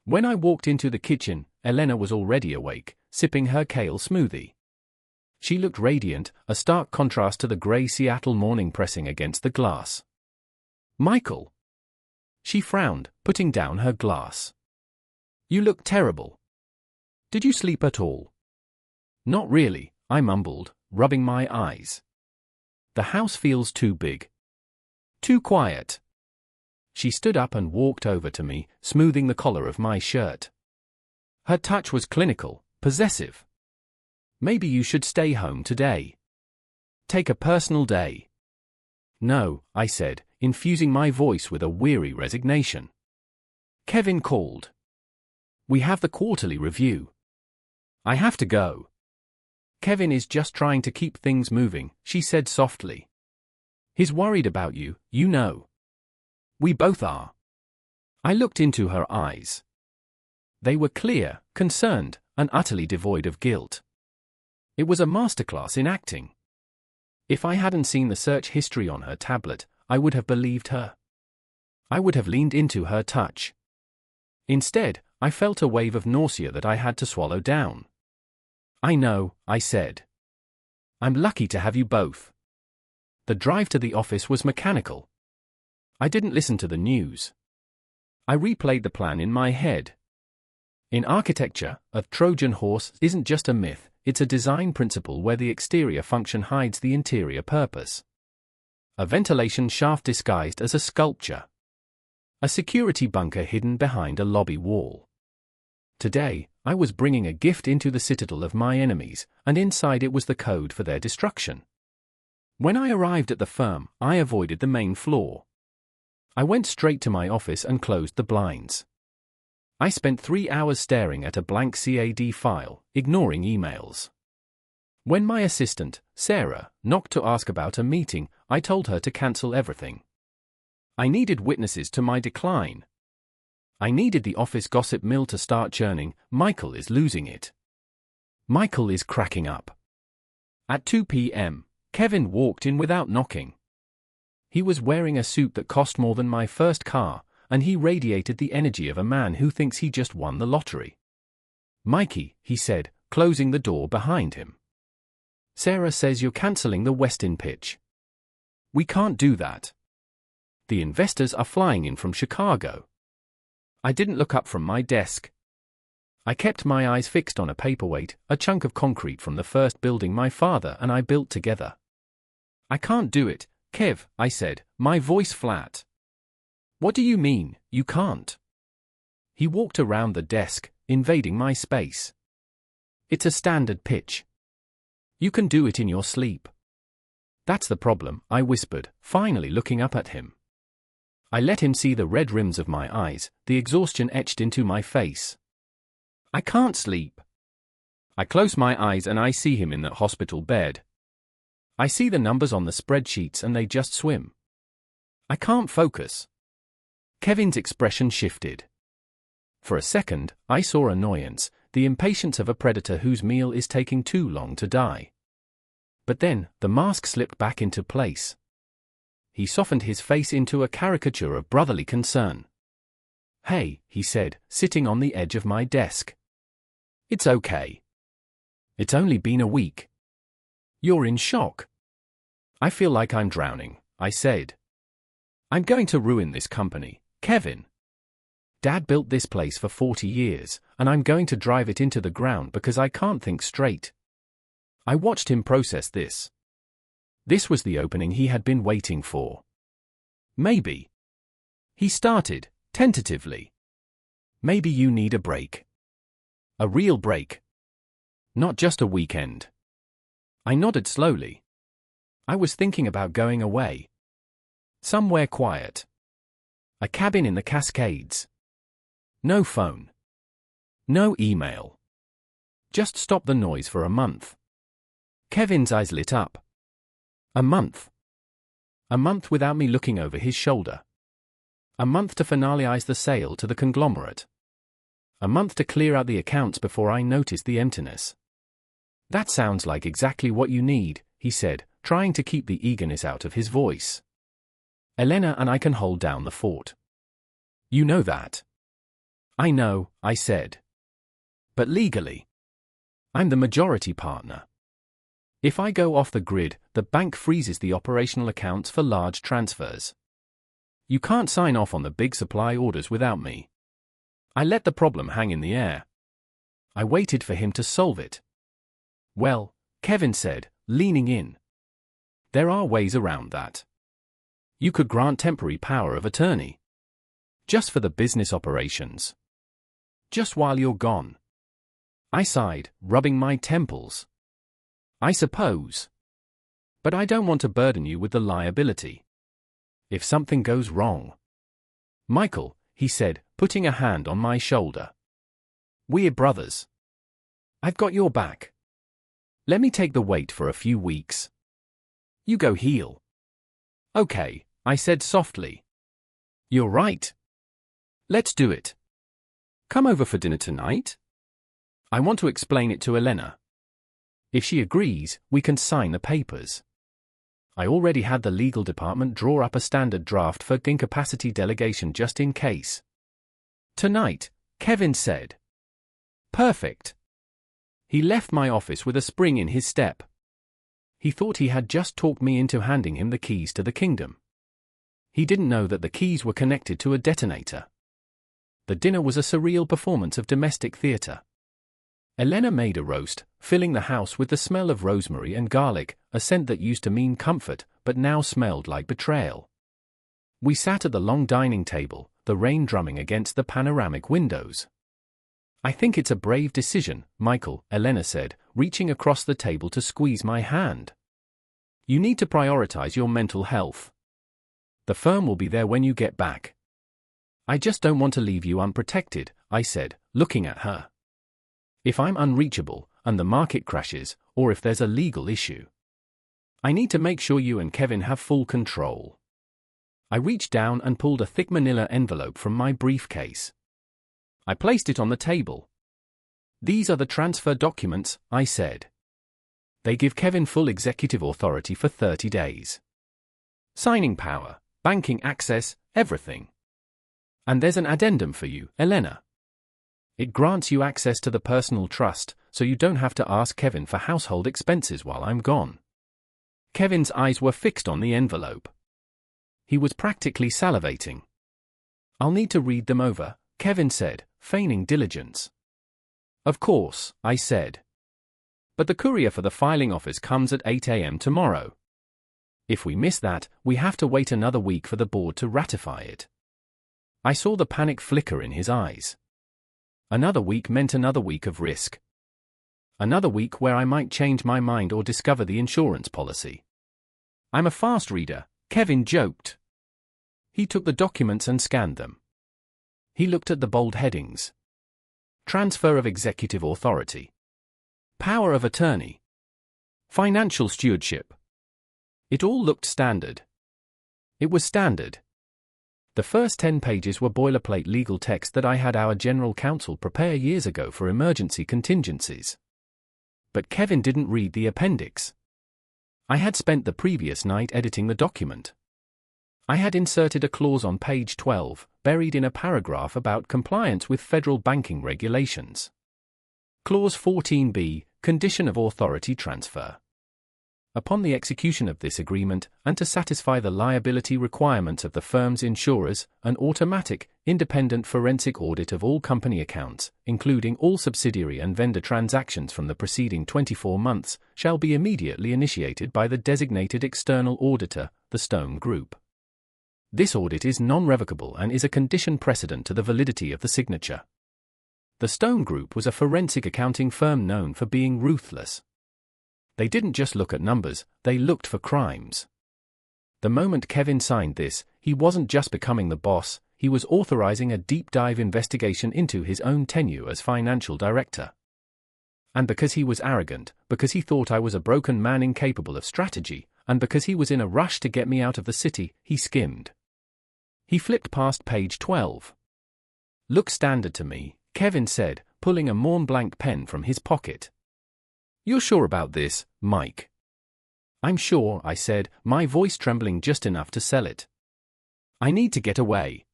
When I walked into the kitchen, Elena was already awake, sipping her kale smoothie. She looked radiant, a stark contrast to the grey Seattle morning pressing against the glass. "Michael." She frowned, putting down her glass. "You look terrible. Did you sleep at all?" "Not really," I mumbled, rubbing my eyes. "The house feels too big. Too quiet." She stood up and walked over to me, smoothing the collar of my shirt. Her touch was clinical, possessive. "Maybe you should stay home today. Take a personal day." "No," I said, infusing my voice with a weary resignation. Kevin called. "We have the quarterly review. I have to go." "Kevin is just trying to keep things moving," she said softly. "He's worried about you, you know." "We both are." I looked into her eyes. They were clear, concerned, and utterly devoid of guilt. It was a masterclass in acting. If I hadn't seen the search history on her tablet, I would have believed her. I would have leaned into her touch. Instead, I felt a wave of nausea that I had to swallow down. "I know," I said. "I'm lucky to have you both." The drive to the office was mechanical. I didn't listen to the news. I replayed the plan in my head. In architecture, a Trojan horse isn't just a myth, it's a design principle where the exterior function hides the interior purpose. A ventilation shaft disguised as a sculpture. A security bunker hidden behind a lobby wall. Today, I was bringing a gift into the citadel of my enemies, and inside it was the code for their destruction. When I arrived at the firm, I avoided the main floor. I went straight to my office and closed the blinds. I spent 3 hours staring at a blank CAD file, ignoring emails. When my assistant, Sarah, knocked to ask about a meeting, I told her to cancel everything. I needed witnesses to my decline. I needed the office gossip mill to start churning. Michael is losing it. Michael is cracking up. At 2 p.m., Kevin walked in without knocking. He was wearing a suit that cost more than my first car, and he radiated the energy of a man who thinks he just won the lottery. "Mikey," he said, closing the door behind him. "Sarah says you're cancelling the Westin pitch. We can't do that. The investors are flying in from Chicago." I didn't look up from my desk. I kept my eyes fixed on a paperweight, a chunk of concrete from the first building my father and I built together. "I can't do it, Kev," I said, my voice flat. "What do you mean, you can't?" He walked around the desk, invading my space. "It's a standard pitch. You can do it in your sleep." "That's the problem," I whispered, finally looking up at him. I let him see the red rims of my eyes, the exhaustion etched into my face. "I can't sleep." I close my eyes and I see him in the hospital bed. I see the numbers on the spreadsheets and they just swim. I can't focus. Kevin's expression shifted. For a second, I saw annoyance, the impatience of a predator whose meal is taking too long to die. But then, the mask slipped back into place. He softened his face into a caricature of brotherly concern. "Hey," he said, sitting on the edge of my desk. "It's okay. It's only been a week." "You're in shock." "I feel like I'm drowning," I said. "I'm going to ruin this company, Kevin. Dad built this place for 40 years, and I'm going to drive it into the ground because I can't think straight." I watched him process this. This was the opening he had been waiting for. "Maybe," he started, tentatively. "Maybe you need a break. A real break. Not just a weekend." I nodded slowly. I was thinking about going away. Somewhere quiet. A cabin in the Cascades. No phone. No email. Just stop the noise for a month. Kevin's eyes lit up. A month. A month without me looking over his shoulder. A month to finalize the sale to the conglomerate. A month to clear out the accounts before I noticed the emptiness. "That sounds like exactly what you need," he said, trying to keep the eagerness out of his voice. "Elena and I can hold down the fort. You know that." "I know," I said. "But legally, I'm the majority partner. If I go off the grid, the bank freezes the operational accounts for large transfers. You can't sign off on the big supply orders without me." I let the problem hang in the air. I waited for him to solve it. "Well," Kevin said, leaning in, "there are ways around that. You could grant temporary power of attorney. Just for the business operations. Just while you're gone." I sighed, rubbing my temples. "I suppose. But I don't want to burden you with the liability. If something goes wrong." "Michael," he said, putting a hand on my shoulder. "We're brothers. I've got your back. Let me take the weight for a few weeks. You go heal." "Okay," I said softly. "You're right. Let's do it. Come over for dinner tonight? I want to explain it to Elena. If she agrees, we can sign the papers." I already had the legal department draw up a standard draft for incapacity delegation just in case. "Tonight," Kevin said. "Perfect." He left my office with a spring in his step. He thought he had just talked me into handing him the keys to the kingdom. He didn't know that the keys were connected to a detonator. The dinner was a surreal performance of domestic theater. Elena made a roast, filling the house with the smell of rosemary and garlic, a scent that used to mean comfort, but now smelled like betrayal. We sat at the long dining table, the rain drumming against the panoramic windows. "I think it's a brave decision, Michael," Elena said, reaching across the table to squeeze my hand. "You need to prioritize your mental health. The firm will be there when you get back." "I just don't want to leave you unprotected," I said, looking at her. "If I'm unreachable, and the market crashes, or if there's a legal issue, I need to make sure you and Kevin have full control." I reached down and pulled a thick manila envelope from my briefcase. I placed it on the table. "These are the transfer documents," I said. They give Kevin full executive authority for 30 days. Signing power, banking access, everything. And there's an addendum for you, Elena. It grants you access to the personal trust, so you don't have to ask Kevin for household expenses while I'm gone. Kevin's eyes were fixed on the envelope. He was practically salivating. I'll need to read them over, Kevin said, feigning diligence. Of course, I said. But the courier for the filing office comes at 8 a.m. tomorrow. If we miss that, we have to wait another week for the board to ratify it. I saw the panic flicker in his eyes. Another week meant another week of risk. Another week where I might change my mind or discover the insurance policy. I'm a fast reader, Kevin joked. He took the documents and scanned them. He looked at the bold headings. Transfer of executive authority. Power of attorney. Financial stewardship. It all looked standard. It was standard. The first 10 pages were boilerplate legal text that I had our general counsel prepare years ago for emergency contingencies. But Kevin didn't read the appendix. I had spent the previous night editing the document. I had inserted a clause on page 12, buried in a paragraph about compliance with federal banking regulations. Clause 14b, condition of authority transfer. Upon the execution of this agreement, and to satisfy the liability requirements of the firm's insurers, an automatic, independent forensic audit of all company accounts, including all subsidiary and vendor transactions from the preceding 24 months, shall be immediately initiated by the designated external auditor, the Stone Group. This audit is non-revocable and is a condition precedent to the validity of the signature. The Stone Group was a forensic accounting firm known for being ruthless. They didn't just look at numbers, they looked for crimes. The moment Kevin signed this, he wasn't just becoming the boss, he was authorizing a deep dive investigation into his own tenure as financial director. And because he was arrogant, because he thought I was a broken man incapable of strategy, and because he was in a rush to get me out of the city, he skimmed. He flipped past page 12. Look standard to me, Kevin said, pulling a Mont Blanc pen from his pocket. You're sure about this, Mike? I'm sure, I said, my voice trembling just enough to sell it. I need to get away.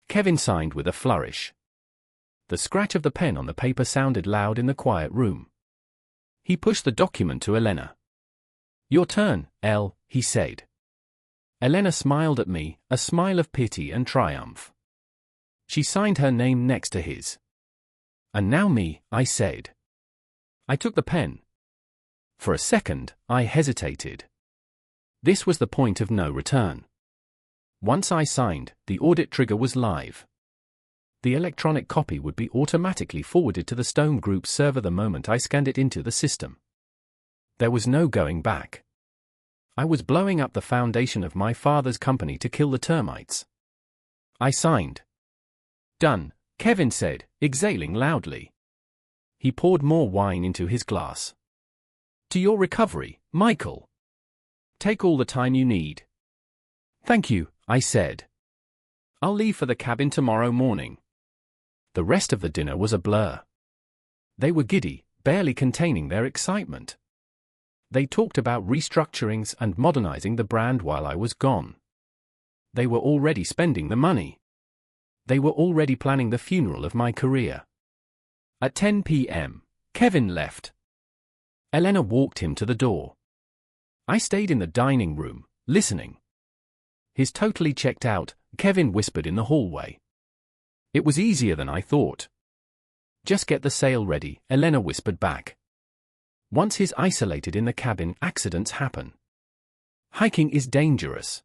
Kevin signed with a flourish. The scratch of the pen on the paper sounded loud in the quiet room. He pushed the document to Elena. Your turn, Elle, he said. Elena smiled at me, a smile of pity and triumph. She signed her name next to his. And now me, I said. I took the pen. For a second, I hesitated. This was the point of no return. Once I signed, the audit trigger was live. The electronic copy would be automatically forwarded to the Stone Group server the moment I scanned it into the system. There was no going back. I was blowing up the foundation of my father's company to kill the termites. I signed. Done, Kevin said, exhaling loudly. He poured more wine into his glass. To your recovery, Michael. Take all the time you need. Thank you, I said. I'll leave for the cabin tomorrow morning. The rest of the dinner was a blur. They were giddy, barely containing their excitement. They talked about restructurings and modernizing the brand while I was gone. They were already spending the money. They were already planning the funeral of my career. At 10 p.m., Kevin left. Elena walked him to the door. I stayed in the dining room, listening. He's totally checked out, Kevin whispered in the hallway. It was easier than I thought. Just get the sale ready, Elena whispered back. Once he's isolated in the cabin, accidents happen. Hiking is dangerous.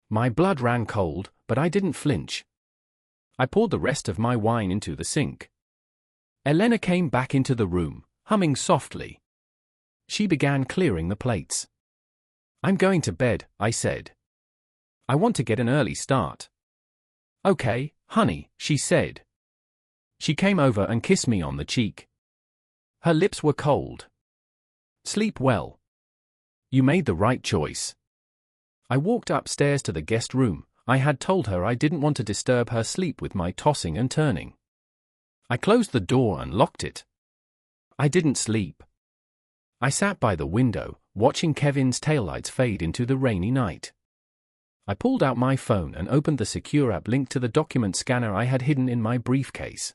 My blood ran cold, but I didn't flinch. I poured the rest of my wine into the sink. Elena came back into the room, humming softly. She began clearing the plates. I'm going to bed, I said. I want to get an early start. Okay, honey, she said. She came over and kissed me on the cheek. Her lips were cold. Sleep well. You made the right choice. I walked upstairs to the guest room. I had told her I didn't want to disturb her sleep with my tossing and turning. I closed the door and locked it. I didn't sleep. I sat by the window, watching Kevin's taillights fade into the rainy night. I pulled out my phone and opened the secure app linked to the document scanner I had hidden in my briefcase.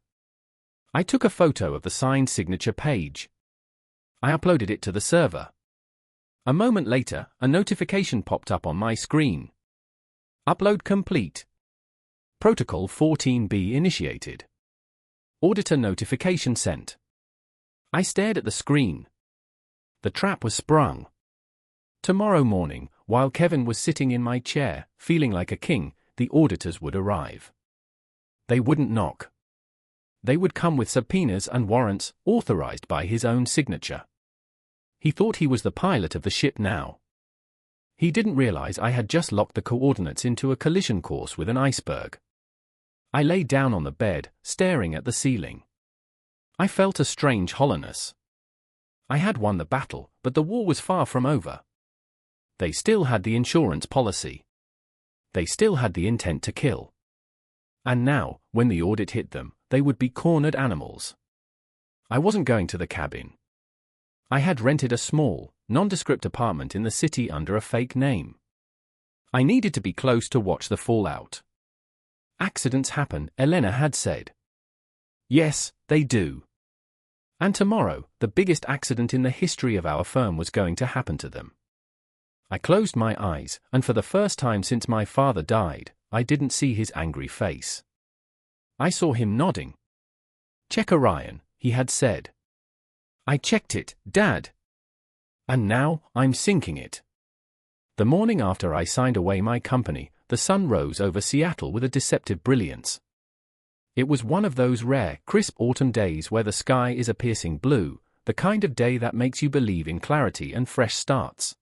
I took a photo of the signed signature page. I uploaded it to the server. A moment later, a notification popped up on my screen. Upload complete. Protocol 14B initiated. Auditor notification sent. I stared at the screen. The trap was sprung. Tomorrow morning, while Kevin was sitting in my chair, feeling like a king, the auditors would arrive. They wouldn't knock. They would come with subpoenas and warrants, authorized by his own signature. He thought he was the pilot of the ship now. He didn't realize I had just locked the coordinates into a collision course with an iceberg. I lay down on the bed, staring at the ceiling. I felt a strange hollowness. I had won the battle, but the war was far from over. They still had the insurance policy. They still had the intent to kill. And now, when the audit hit them, they would be cornered animals. I wasn't going to the cabin. I had rented a small, nondescript apartment in the city under a fake name. I needed to be close to watch the fallout. Accidents happen, Elena had said. Yes, they do. And tomorrow, the biggest accident in the history of our firm was going to happen to them. I closed my eyes, and for the first time since my father died, I didn't see his angry face. I saw him nodding. "Check Orion," he had said. "I checked it, Dad. And now, I'm sinking it." The morning after I signed away my company, the sun rose over Seattle with a deceptive brilliance. It was one of those rare, crisp autumn days where the sky is a piercing blue, the kind of day that makes you believe in clarity and fresh starts.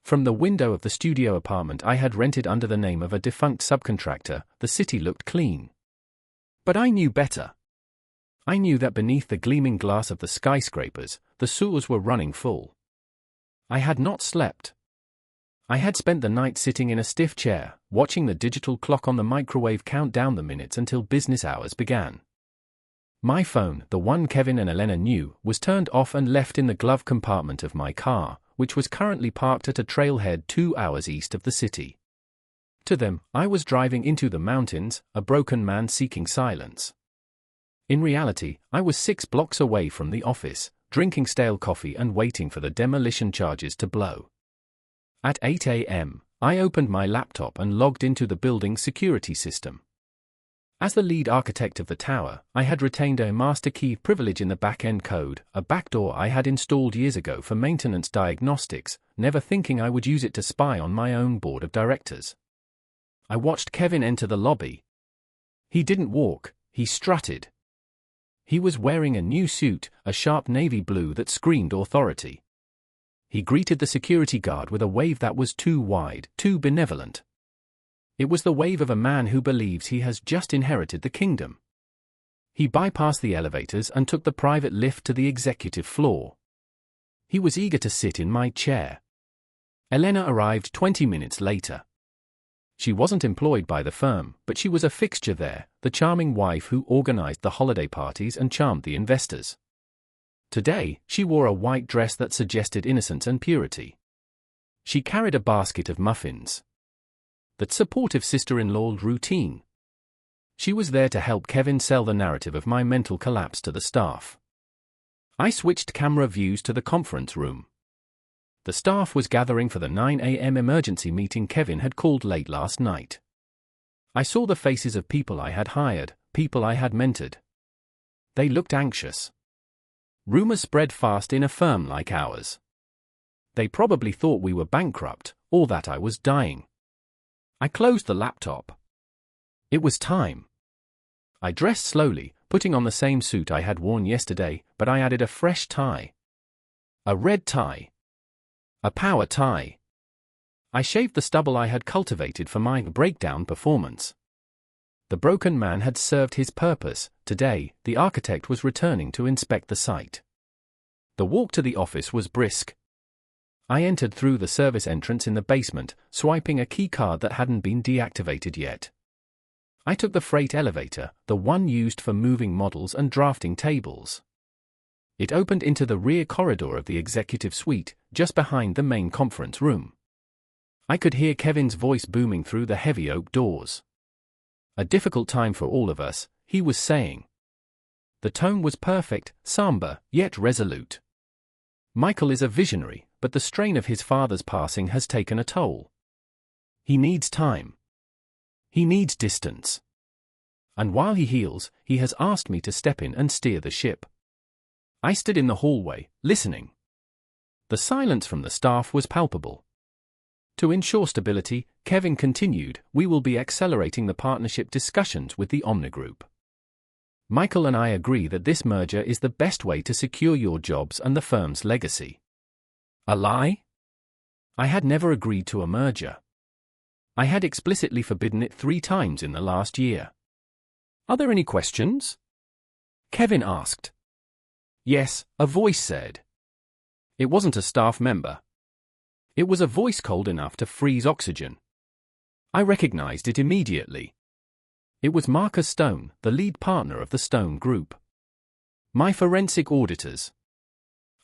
From the window of the studio apartment I had rented under the name of a defunct subcontractor, the city looked clean. But I knew better. I knew that beneath the gleaming glass of the skyscrapers, the sewers were running full. I had not slept. I had spent the night sitting in a stiff chair, watching the digital clock on the microwave count down the minutes until business hours began. My phone, the one Kevin and Elena knew, was turned off and left in the glove compartment of my car, which was currently parked at a trailhead 2 hours east of the city. To them, I was driving into the mountains, a broken man seeking silence. In reality, I was 6 blocks away from the office, drinking stale coffee and waiting for the demolition charges to blow. At 8 a.m., I opened my laptop and logged into the building's security system. As the lead architect of the tower, I had retained a master key privilege in the back-end code, a backdoor I had installed years ago for maintenance diagnostics, never thinking I would use it to spy on my own board of directors. I watched Kevin enter the lobby. He didn't walk, he strutted. He was wearing a new suit, a sharp navy blue that screamed authority. He greeted the security guard with a wave that was too wide, too benevolent. It was the wave of a man who believes he has just inherited the kingdom. He bypassed the elevators and took the private lift to the executive floor. He was eager to sit in my chair. Elena arrived 20 minutes later. She wasn't employed by the firm, but she was a fixture there, the charming wife who organized the holiday parties and charmed the investors. Today, she wore a white dress that suggested innocence and purity. She carried a basket of muffins. That supportive sister-in-law routine. She was there to help Kevin sell the narrative of my mental collapse to the staff. I switched camera views to the conference room. The staff was gathering for the 9 a.m. emergency meeting Kevin had called late last night. I saw the faces of people I had hired, people I had mentored. They looked anxious. Rumors spread fast in a firm like ours. They probably thought we were bankrupt, or that I was dying. I closed the laptop. It was time. I dressed slowly, putting on the same suit I had worn yesterday, but I added a fresh tie. A red tie. A power tie. I shaved the stubble I had cultivated for my breakdown performance. The broken man had served his purpose. Today, the architect was returning to inspect the site. The walk to the office was brisk. I entered through the service entrance in the basement, swiping a key card that hadn't been deactivated yet. I took the freight elevator, the one used for moving models and drafting tables. It opened into the rear corridor of the executive suite, just behind the main conference room. I could hear Kevin's voice booming through the heavy oak doors. "A difficult time for all of us," he was saying. The tone was perfect, somber, yet resolute. Michael is a visionary, but the strain of his father's passing has taken a toll. He needs time. He needs distance. And while he heals, he has asked me to step in and steer the ship. I stood in the hallway, listening. The silence from the staff was palpable. To ensure stability, Kevin continued, "We will be accelerating the partnership discussions with the Omni Group. Michael and I agree that this merger is the best way to secure your jobs and the firm's legacy." A lie? I had never agreed to a merger. I had explicitly forbidden it 3 times in the last year. "Are there any questions?" Kevin asked. "Yes," a voice said. It wasn't a staff member. It was a voice cold enough to freeze oxygen. I recognized it immediately. It was Marcus Stone, the lead partner of the Stone Group. My forensic auditors.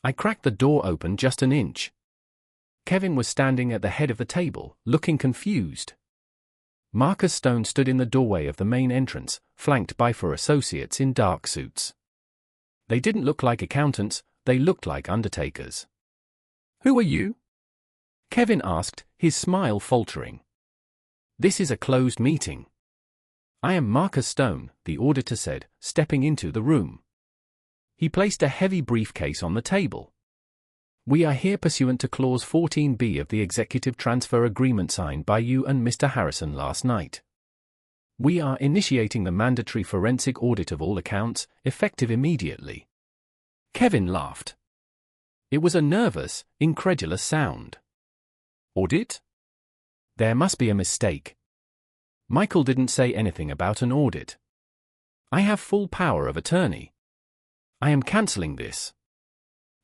I cracked the door open just an inch. Kevin was standing at the head of the table, looking confused. Marcus Stone stood in the doorway of the main entrance, flanked by 4 associates in dark suits. They didn't look like accountants, they looked like undertakers. "Who are you?" Kevin asked, his smile faltering. "This is a closed meeting." "I am Marcus Stone," the auditor said, stepping into the room. He placed a heavy briefcase on the table. "We are here pursuant to Clause 14B of the Executive Transfer Agreement signed by you and Mr. Harrison last night. We are initiating the mandatory forensic audit of all accounts, effective immediately." Kevin laughed. It was a nervous, incredulous sound. "Audit? There must be a mistake. Michael didn't say anything about an audit. I have full power of attorney. I am cancelling this."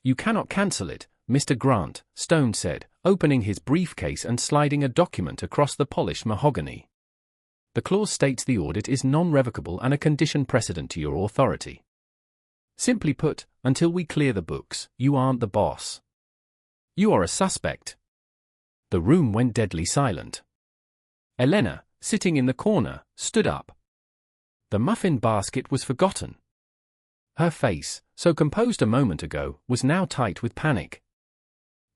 "You cannot cancel it, Mr. Grant," Stone said, opening his briefcase and sliding a document across the polished mahogany. "The clause states the audit is non-revocable and a condition precedent to your authority. Simply put, until we clear the books, you aren't the boss. You are a suspect." The room went deadly silent. Elena, sitting in the corner, stood up. The muffin basket was forgotten. Her face, so composed a moment ago, was now tight with panic.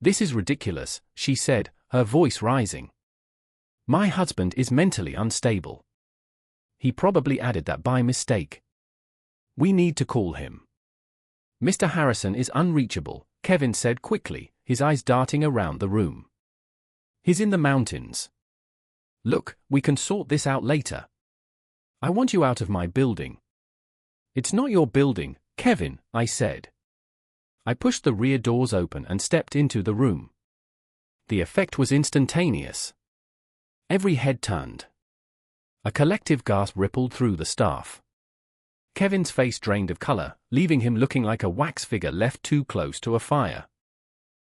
"This is ridiculous," she said, her voice rising. "My husband is mentally unstable. He probably added that by mistake. We need to call him." "Mr. Harrison is unreachable," Kevin said quickly, his eyes darting around the room. "He's in the mountains. Look, we can sort this out later. I want you out of my building." "It's not your building, Kevin," I said. I pushed the rear doors open and stepped into the room. The effect was instantaneous. Every head turned. A collective gasp rippled through the staff. Kevin's face drained of color, leaving him looking like a wax figure left too close to a fire.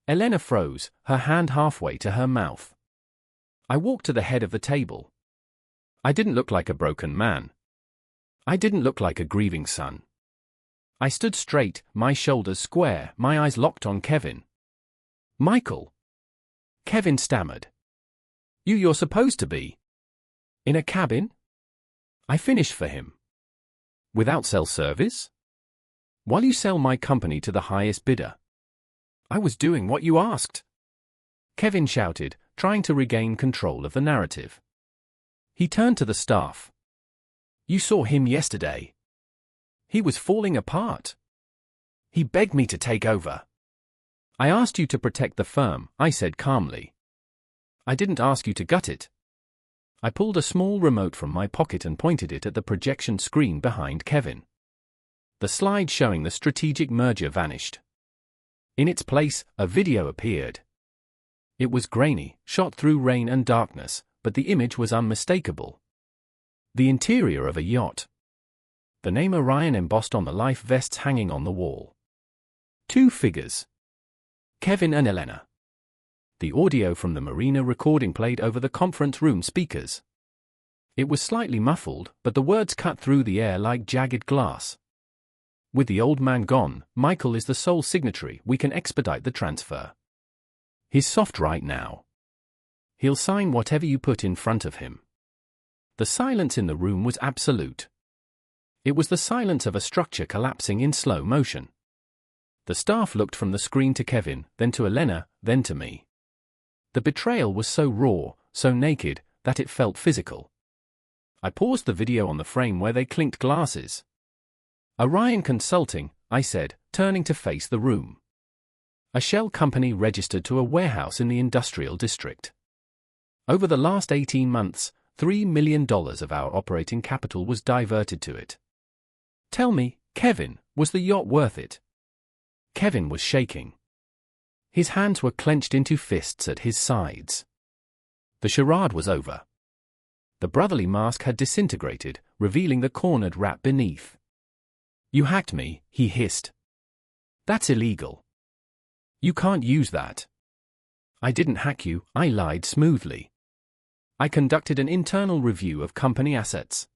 Elena froze, her hand halfway to her mouth. I walked to the head of the table. I didn't look like a broken man. I didn't look like a grieving son. I stood straight, my shoulders square, my eyes locked on Kevin. "Michael." Kevin stammered. You're supposed to be in a cabin?" "I finished for him." "Without cell service?" "While you sell my company to the highest bidder." "I was doing what you asked," Kevin shouted, trying to regain control of the narrative. He turned to the staff. "You saw him yesterday. He was falling apart. He begged me to take over." "I asked you to protect the firm," I said calmly. "I didn't ask you to gut it." I pulled a small remote from my pocket and pointed it at the projection screen behind Kevin. The slide showing the strategic merger vanished. In its place, a video appeared. It was grainy, shot through rain and darkness, but the image was unmistakable. The interior of a yacht. The name Orion embossed on the life vests hanging on the wall. 2 figures. Kevin and Elena. The audio from the marina recording played over the conference room speakers. It was slightly muffled, but the words cut through the air like jagged glass. With the old man gone, Michael is the sole signatory. We can expedite the transfer. He's soft right now. He'll sign whatever you put in front of him. The silence in the room was absolute. It was the silence of a structure collapsing in slow motion. The staff looked from the screen to Kevin, then to Elena, then to me. The betrayal was so raw, so naked, that it felt physical. I paused the video on the frame where they clinked glasses. Orion Consulting, I said, turning to face the room. A shell company registered to a warehouse in the industrial district. Over the last 18 months, $3 million of our operating capital was diverted to it. Tell me, Kevin, was the yacht worth it? Kevin was shaking. His hands were clenched into fists at his sides. The charade was over. The brotherly mask had disintegrated, revealing the cornered rat beneath. You hacked me, he hissed. That's illegal. You can't use that. I didn't hack you, I lied smoothly. I conducted an internal review of company assets.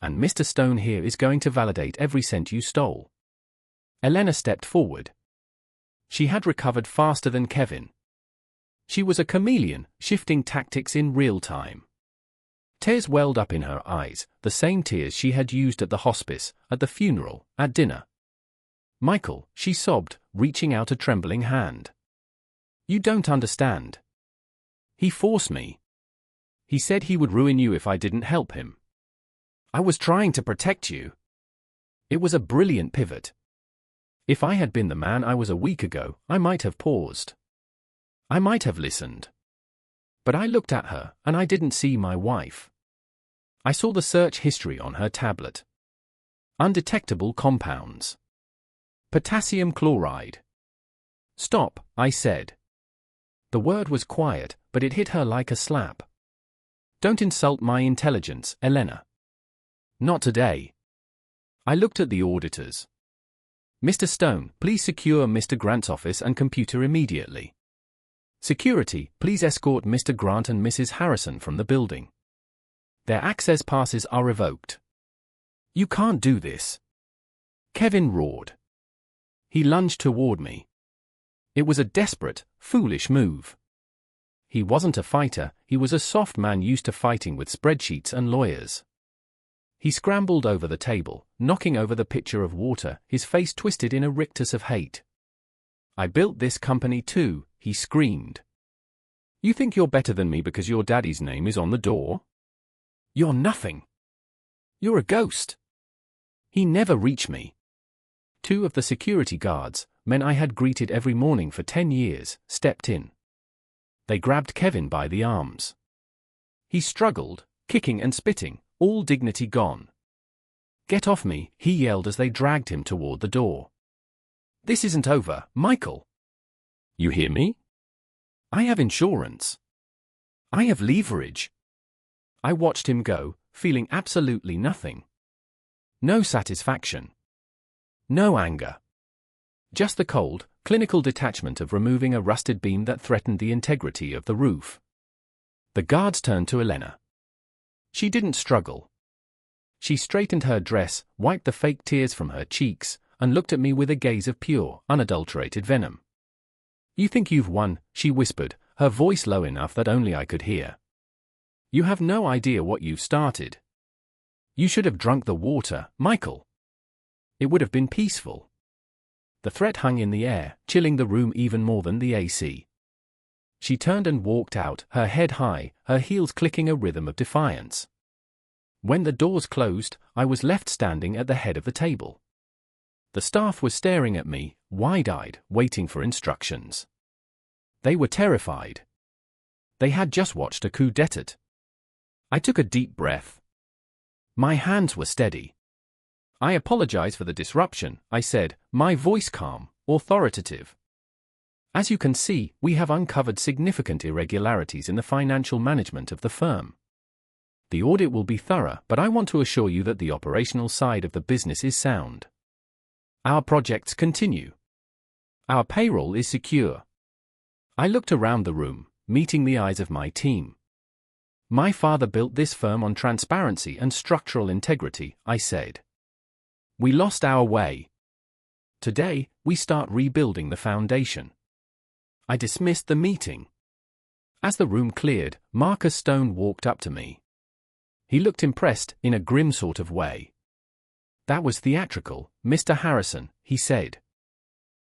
And Mr. Stone here is going to validate every cent you stole. Elena stepped forward. She had recovered faster than Kevin. She was a chameleon, shifting tactics in real time. Tears welled up in her eyes, the same tears she had used at the hospice, at the funeral, at dinner. Michael, she sobbed, reaching out a trembling hand. You don't understand. He forced me. He said he would ruin you if I didn't help him. I was trying to protect you. It was a brilliant pivot. If I had been the man I was a week ago, I might have paused. I might have listened. But I looked at her, and I didn't see my wife. I saw the search history on her tablet. Undetectable compounds. Potassium chloride. Stop, I said. The word was quiet, but it hit her like a slap. Don't insult my intelligence, Elena. Not today. I looked at the auditors. Mr. Stone, please secure Mr. Grant's office and computer immediately. Security, please escort Mr. Grant and Mrs. Harrison from the building. Their access passes are revoked. You can't do this. Kevin roared. He lunged toward me. It was a desperate, foolish move. He wasn't a fighter, he was a soft man used to fighting with spreadsheets and lawyers. He scrambled over the table, knocking over the pitcher of water, his face twisted in a rictus of hate. I built this company too, he screamed. You think you're better than me because your daddy's name is on the door? You're nothing. You're a ghost. He never reached me. 2 of the security guards, men I had greeted every morning for 10 years, stepped in. They grabbed Kevin by the arms. He struggled, kicking and spitting, all dignity gone. Get off me, he yelled as they dragged him toward the door. This isn't over, Michael. You hear me? I have insurance. I have leverage. I watched him go, feeling absolutely nothing. No satisfaction. No anger. Just the cold, clinical detachment of removing a rusted beam that threatened the integrity of the roof. The guards turned to Elena. She didn't struggle. She straightened her dress, wiped the fake tears from her cheeks, and looked at me with a gaze of pure, unadulterated venom. You think you've won, she whispered, her voice low enough that only I could hear. You have no idea what you've started. You should have drunk the water, Michael. It would have been peaceful. The threat hung in the air, chilling the room even more than the AC. She turned and walked out, her head high, her heels clicking a rhythm of defiance. When the doors closed, I was left standing at the head of the table. The staff was staring at me, wide-eyed, waiting for instructions. They were terrified. They had just watched a coup d'etat. I took a deep breath. My hands were steady. I apologize for the disruption, I said, my voice calm, authoritative. As you can see, we have uncovered significant irregularities in the financial management of the firm. The audit will be thorough, but I want to assure you that the operational side of the business is sound. Our projects continue. Our payroll is secure. I looked around the room, meeting the eyes of my team. My father built this firm on transparency and structural integrity, I said. We lost our way. Today, we start rebuilding the foundation. I dismissed the meeting. As the room cleared, Marcus Stone walked up to me. He looked impressed, in a grim sort of way. "That was theatrical, Mr. Harrison," he said.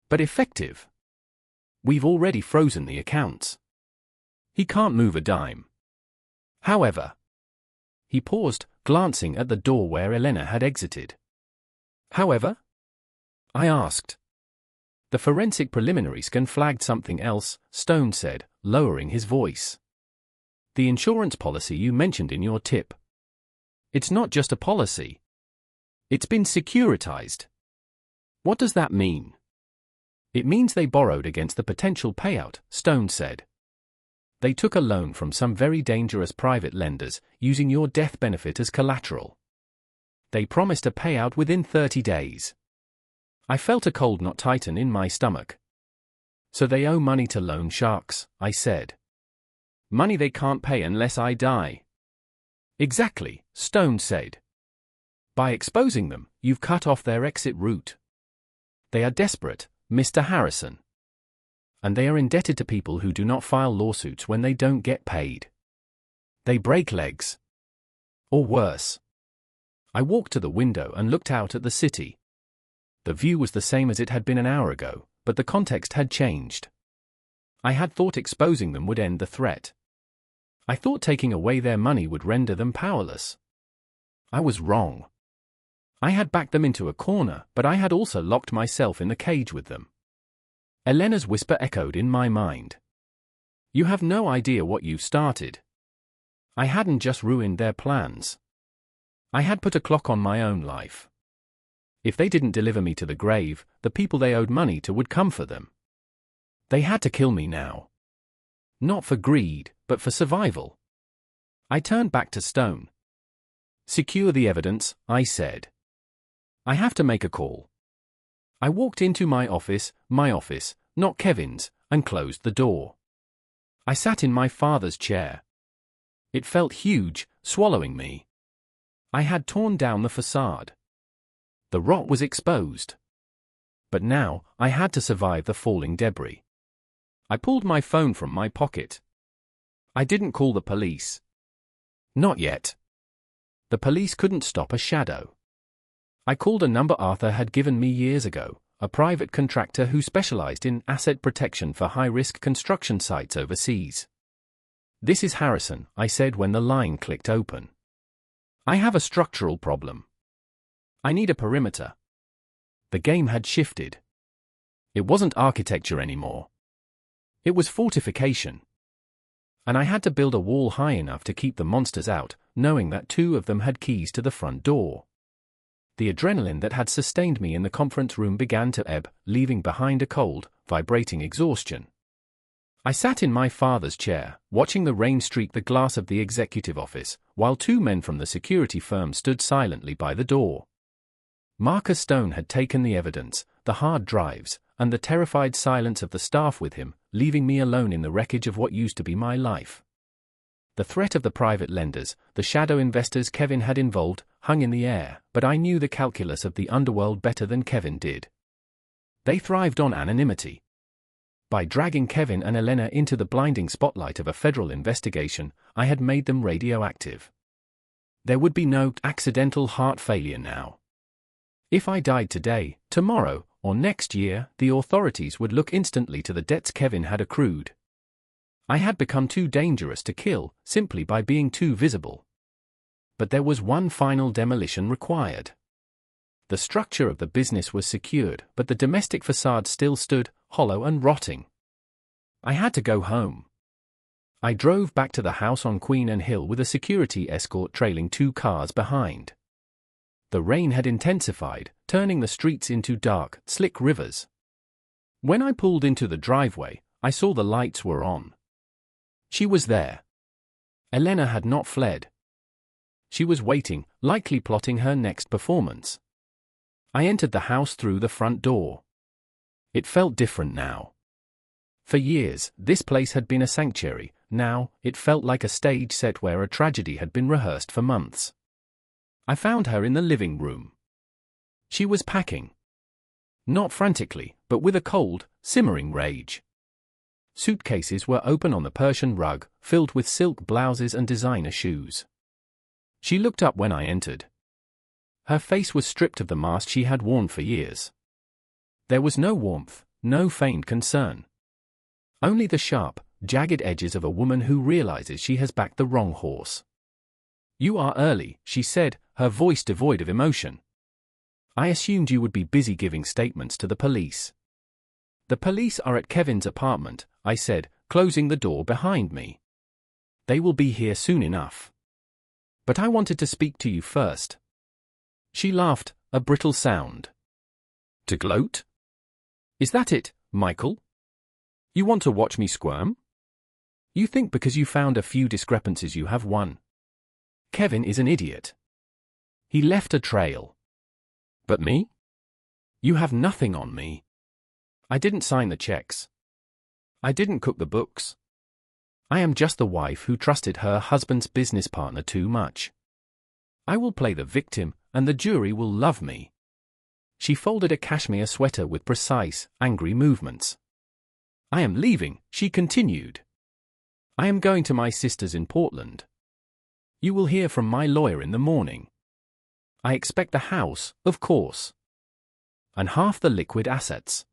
"But effective. We've already frozen the accounts. He can't move a dime. However," he paused, glancing at the door where Elena had exited. "However?" I asked. "The forensic preliminary scan flagged something else," Stone said, lowering his voice. "The insurance policy you mentioned in your tip. It's not just a policy. It's been securitized." "What does that mean?" "It means they borrowed against the potential payout," Stone said. "They took a loan from some very dangerous private lenders, using your death benefit as collateral. They promised a payout within 30 days. I felt a cold knot tighten in my stomach. "So they owe money to loan sharks," I said. "Money they can't pay unless I die." "Exactly," Stone said. "By exposing them, you've cut off their exit route. They are desperate, Mr. Harrison. And they are indebted to people who do not file lawsuits when they don't get paid. They break legs. Or worse." I walked to the window and looked out at the city. The view was the same as it had been an hour ago, but the context had changed. I had thought exposing them would end the threat. I thought taking away their money would render them powerless. I was wrong. I had backed them into a corner, but I had also locked myself in the cage with them. Elena's whisper echoed in my mind. "You have no idea what you've started." I hadn't just ruined their plans. I had put a clock on my own life. If they didn't deliver me to the grave, the people they owed money to would come for them. They had to kill me now. Not for greed, but for survival. I turned back to Stone. "Secure the evidence," I said. "I have to make a call." I walked into my office, not Kevin's, and closed the door. I sat in my father's chair. It felt huge, swallowing me. I had torn down the facade. The rot was exposed. But now, I had to survive the falling debris. I pulled my phone from my pocket. I didn't call the police. Not yet. The police couldn't stop a shadow. I called a number Arthur had given me years ago, a private contractor who specialized in asset protection for high-risk construction sites overseas. "This is Harrison," I said when the line clicked open. "I have a structural problem. I need a perimeter." The game had shifted. It wasn't architecture anymore. It was fortification. And I had to build a wall high enough to keep the monsters out, knowing that 2 of them had keys to the front door. The adrenaline that had sustained me in the conference room began to ebb, leaving behind a cold, vibrating exhaustion. I sat in my father's chair, watching the rain streak the glass of the executive office, while 2 men from the security firm stood silently by the door. Marcus Stone had taken the evidence, the hard drives, and the terrified silence of the staff with him, leaving me alone in the wreckage of what used to be my life. The threat of the private lenders, the shadow investors Kevin had involved, hung in the air, but I knew the calculus of the underworld better than Kevin did. They thrived on anonymity. By dragging Kevin and Elena into the blinding spotlight of a federal investigation, I had made them radioactive. There would be no accidental heart failure now. If I died today, tomorrow, or next year, the authorities would look instantly to the debts Kevin had accrued. I had become too dangerous to kill, simply by being too visible. But there was one final demolition required. The structure of the business was secured, but the domestic facade still stood, hollow and rotting. I had to go home. I drove back to the house on Queen Anne Hill with a security escort trailing 2 cars behind. The rain had intensified, turning the streets into dark, slick rivers. When I pulled into the driveway, I saw the lights were on. She was there. Elena had not fled. She was waiting, likely plotting her next performance. I entered the house through the front door. It felt different now. For years, this place had been a sanctuary. Now, it felt like a stage set where a tragedy had been rehearsed for months. I found her in the living room. She was packing. Not frantically, but with a cold, simmering rage. Suitcases were open on the Persian rug, filled with silk blouses and designer shoes. She looked up when I entered. Her face was stripped of the mask she had worn for years. There was no warmth, no feigned concern. Only the sharp, jagged edges of a woman who realizes she has backed the wrong horse. "You are early," she said, her voice devoid of emotion. "I assumed you would be busy giving statements to the police." "The police are at Kevin's apartment," I said, closing the door behind me. "They will be here soon enough. But I wanted to speak to you first." She laughed, a brittle sound. "To gloat? Is that it, Michael? You want to watch me squirm? You think because you found a few discrepancies you have won? Kevin is an idiot. He left a trail. But me? You have nothing on me. I didn't sign the checks. I didn't cook the books. I am just the wife who trusted her husband's business partner too much. I will play the victim, and the jury will love me." She folded a cashmere sweater with precise, angry movements. "I am leaving," she continued. "I am going to my sister's in Portland. You will hear from my lawyer in the morning. I expect the house, of course. And half the liquid assets.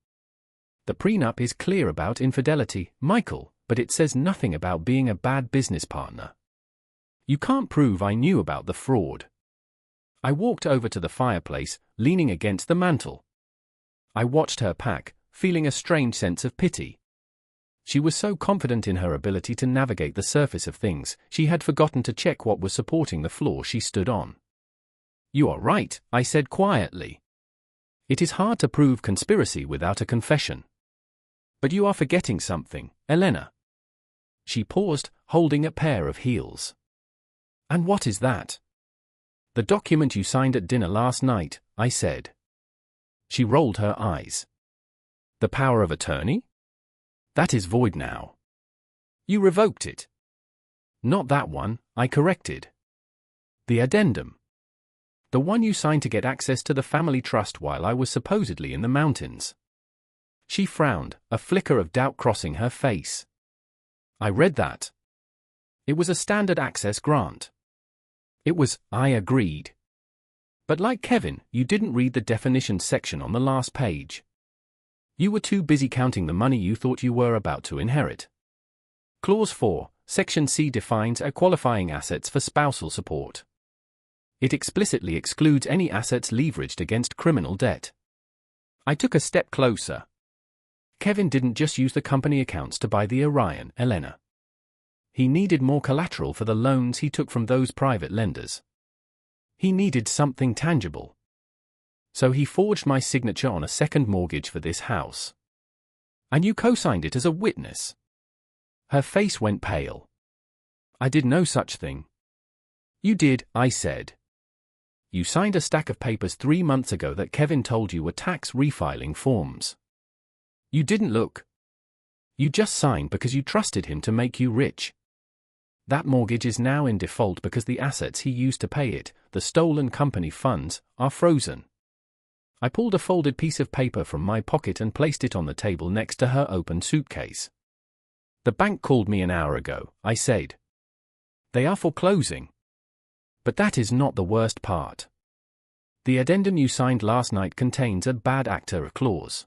The prenup is clear about infidelity, Michael, but it says nothing about being a bad business partner. You can't prove I knew about the fraud." I walked over to the fireplace, leaning against the mantel. I watched her pack, feeling a strange sense of pity. She was so confident in her ability to navigate the surface of things, she had forgotten to check what was supporting the floor she stood on. "You are right," I said quietly. "It is hard to prove conspiracy without a confession. But you are forgetting something, Elena." She paused, holding a pair of heels. "And what is that?" "The document you signed at dinner last night," I said. She rolled her eyes. "The power of attorney? That is void now." "You revoked it." "Not that one," I corrected. "The addendum. The one you signed to get access to the family trust while I was supposedly in the mountains." She frowned, a flicker of doubt crossing her face. "I read that. It was a standard access grant." "It was," I agreed. "But like Kevin, you didn't read the definitions section on the last page. You were too busy counting the money you thought you were about to inherit. Clause 4, Section C defines a qualifying assets for spousal support. It explicitly excludes any assets leveraged against criminal debt." I took a step closer. "Kevin didn't just use the company accounts to buy the Orion, Elena. He needed more collateral for the loans he took from those private lenders. He needed something tangible. So he forged my signature on a second mortgage for this house. And you co-signed it as a witness." Her face went pale. "I did no such thing." "You did," I said. "You signed a stack of papers 3 months ago that Kevin told you were tax refiling forms. You didn't look. You just signed because you trusted him to make you rich. That mortgage is now in default because the assets he used to pay it, the stolen company funds, are frozen." I pulled a folded piece of paper from my pocket and placed it on the table next to her open suitcase. "The bank called me an hour ago," I said. "They are foreclosing. But that is not the worst part. The addendum you signed last night contains a bad actor clause.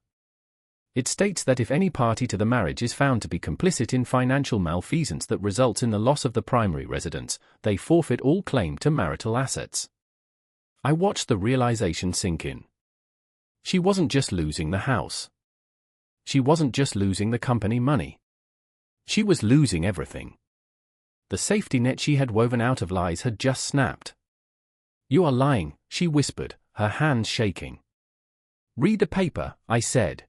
It states that if any party to the marriage is found to be complicit in financial malfeasance that results in the loss of the primary residence, they forfeit all claim to marital assets." I watched the realization sink in. She wasn't just losing the house. She wasn't just losing the company money. She was losing everything. The safety net she had woven out of lies had just snapped. "You are lying," she whispered, her hands shaking. "Read the paper," I said.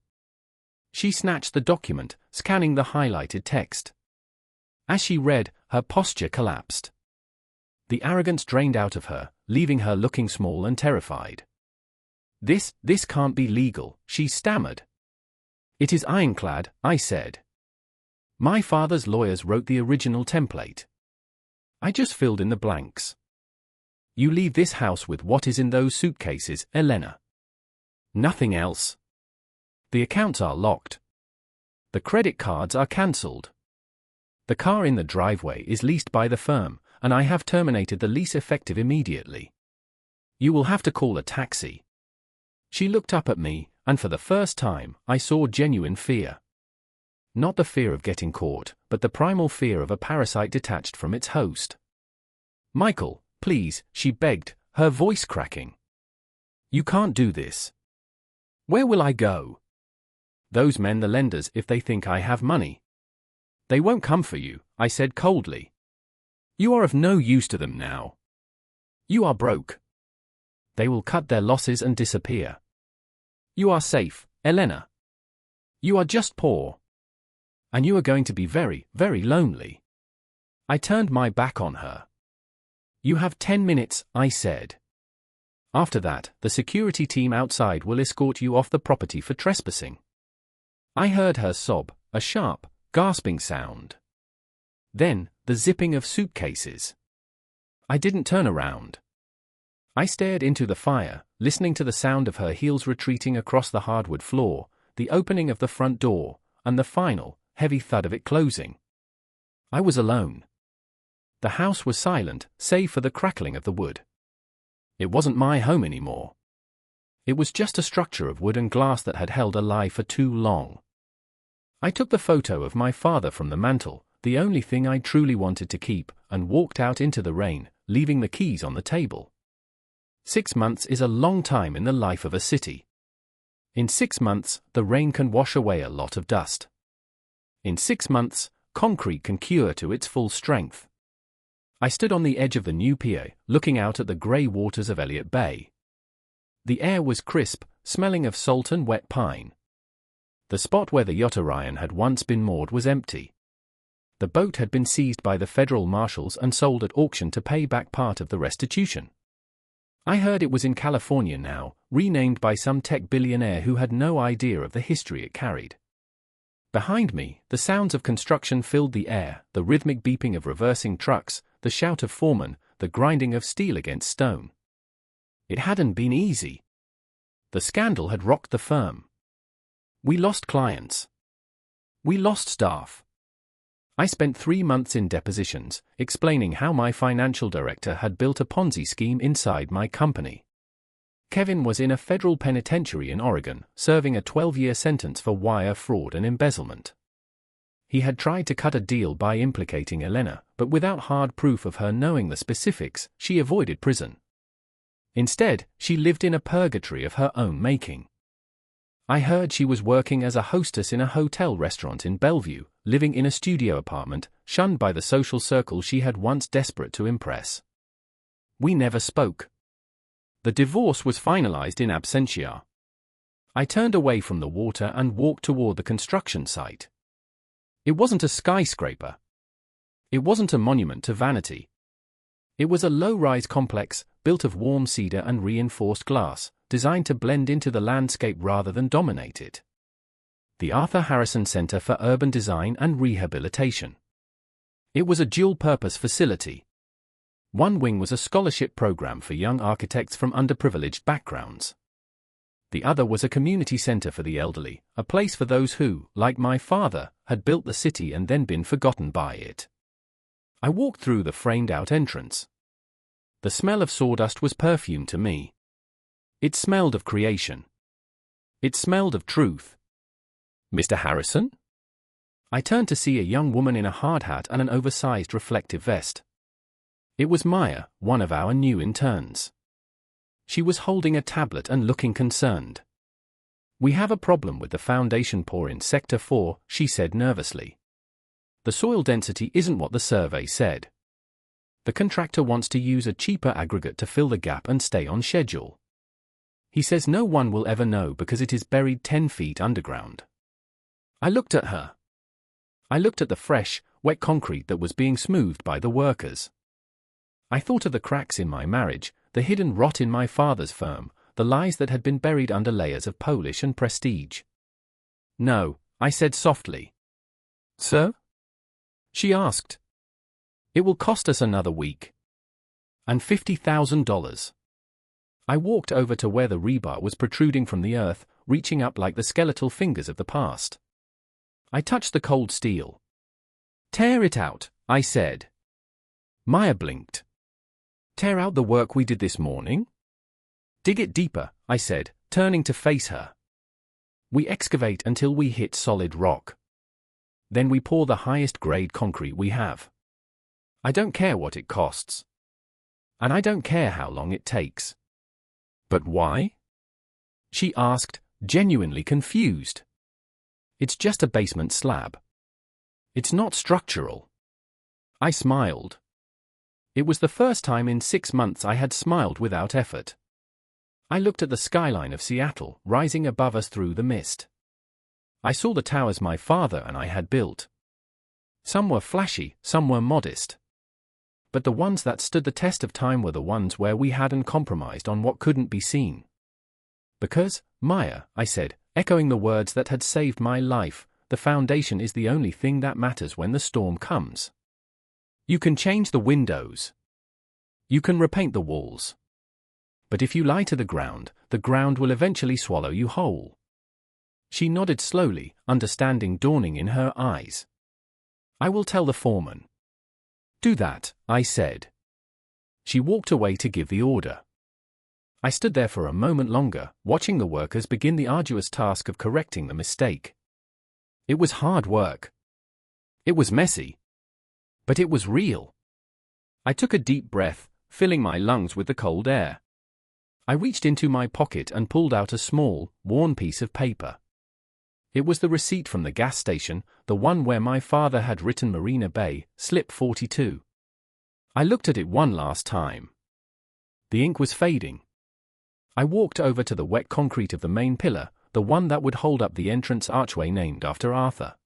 She snatched the document, scanning the highlighted text. As she read, her posture collapsed. The arrogance drained out of her, leaving her looking small and terrified. This can't be legal," she stammered. "It is ironclad," I said. "My father's lawyers wrote the original template. I just filled in the blanks. You leave this house with what is in those suitcases, Elena. Nothing else. The accounts are locked. The credit cards are cancelled. The car in the driveway is leased by the firm, and I have terminated the lease effective immediately. You will have to call a taxi. She looked up at me, and for the first time, I saw genuine fear. Not the fear of getting caught, but the primal fear of a parasite detached from its host. Michael, please, she begged, her voice cracking. You can't do this. Where will I go? Those men, the lenders, if they think I have money. They won't come for you, I said coldly. You are of no use to them now. You are broke. They will cut their losses and disappear. You are safe, Elena. You are just poor. And you are going to be very, very lonely. I turned my back on her. You have 10 minutes, I said. After that, the security team outside will escort you off the property for trespassing. I heard her sob, a sharp, gasping sound. Then, the zipping of suitcases. I didn't turn around. I stared into the fire, listening to the sound of her heels retreating across the hardwood floor, the opening of the front door, and the final, heavy thud of it closing. I was alone. The house was silent, save for the crackling of the wood. It wasn't my home anymore. It was just a structure of wood and glass that had held a lie for too long. I took the photo of my father from the mantel, the only thing I truly wanted to keep, and walked out into the rain, leaving the keys on the table. 6 months is a long time in the life of a city. In 6 months, the rain can wash away a lot of dust. In 6 months, concrete can cure to its full strength. I stood on the edge of the new pier, looking out at the grey waters of Elliott Bay. The air was crisp, smelling of salt and wet pine. The spot where the yacht Orion had once been moored was empty. The boat had been seized by the federal marshals and sold at auction to pay back part of the restitution. I heard it was in California now, renamed by some tech billionaire who had no idea of the history it carried. Behind me, the sounds of construction filled the air, the rhythmic beeping of reversing trucks, the shout of foremen, the grinding of steel against stone. It hadn't been easy. The scandal had rocked the firm. We lost clients. We lost staff. I spent 3 months in depositions, explaining how my financial director had built a Ponzi scheme inside my company. Kevin was in a federal penitentiary in Oregon, serving a 12-year sentence for wire fraud and embezzlement. He had tried to cut a deal by implicating Elena, but without hard proof of her knowing the specifics, she avoided prison. Instead, she lived in a purgatory of her own making. I heard she was working as a hostess in a hotel restaurant in Bellevue, living in a studio apartment, shunned by the social circle she had once desperate to impress. We never spoke. The divorce was finalized in absentia. I turned away from the water and walked toward the construction site. It wasn't a skyscraper. It wasn't a monument to vanity. It was a low-rise complex, built of warm cedar and reinforced glass, designed to blend into the landscape rather than dominate it. The Arthur Harrison Center for Urban Design and Rehabilitation. It was a dual-purpose facility. One wing was a scholarship program for young architects from underprivileged backgrounds. The other was a community center for the elderly, a place for those who, like my father, had built the city and then been forgotten by it. I walked through the framed-out entrance. The smell of sawdust was perfume to me. It smelled of creation. It smelled of truth. Mr. Harrison? I turned to see a young woman in a hard hat and an oversized reflective vest. It was Maya, one of our new interns. She was holding a tablet and looking concerned. We have a problem with the foundation pour in Sector 4, she said nervously. The soil density isn't what the survey said. The contractor wants to use a cheaper aggregate to fill the gap and stay on schedule. He says no one will ever know because it is buried 10 feet underground. I looked at her. I looked at the fresh, wet concrete that was being smoothed by the workers. I thought of the cracks in my marriage, the hidden rot in my father's firm, the lies that had been buried under layers of polish and prestige. No, I said softly. Sir? She asked. It will cost us another week. And $50,000. I walked over to where the rebar was protruding from the earth, reaching up like the skeletal fingers of the past. I touched the cold steel. "Tear it out," I said. Maya blinked. "Tear out the work we did this morning?" "Dig it deeper," I said, turning to face her. "We excavate until we hit solid rock. Then we pour the highest grade concrete we have. I don't care what it costs. And I don't care how long it takes." "But why?" she asked, genuinely confused. "It's just a basement slab. It's not structural." I smiled. It was the first time in 6 months I had smiled without effort. I looked at the skyline of Seattle, rising above us through the mist. I saw the towers my father and I had built. Some were flashy, some were modest. But the ones that stood the test of time were the ones where we hadn't compromised on what couldn't be seen. "Because, Maya," I said, echoing the words that had saved my life, "the foundation is the only thing that matters when the storm comes. You can change the windows. You can repaint the walls. But if you lie to the ground will eventually swallow you whole." She nodded slowly, understanding dawning in her eyes. "I will tell the foreman." "Do that," I said. She walked away to give the order. I stood there for a moment longer, watching the workers begin the arduous task of correcting the mistake. It was hard work. It was messy. But it was real. I took a deep breath, filling my lungs with the cold air. I reached into my pocket and pulled out a small, worn piece of paper. It was the receipt from the gas station, the one where my father had written Marina Bay, slip 42. I looked at it one last time. The ink was fading. I walked over to the wet concrete of the main pillar, the one that would hold up the entrance archway named after Arthur.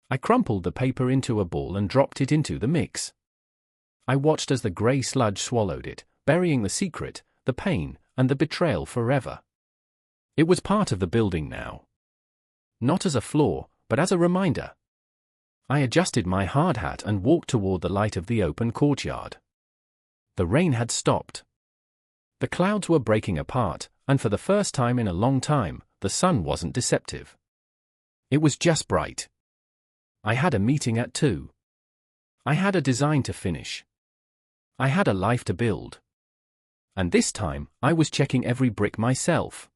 I crumpled the paper into a ball and dropped it into the mix. I watched as the grey sludge swallowed it, burying the secret, the pain, and the betrayal forever. It was part of the building now. Not as a flaw, but as a reminder. I adjusted my hard hat and walked toward the light of the open courtyard. The rain had stopped. The clouds were breaking apart, and for the first time in a long time, the sun wasn't deceptive. It was just bright. I had a meeting at 2. I had a design to finish. I had a life to build. And this time, I was checking every brick myself.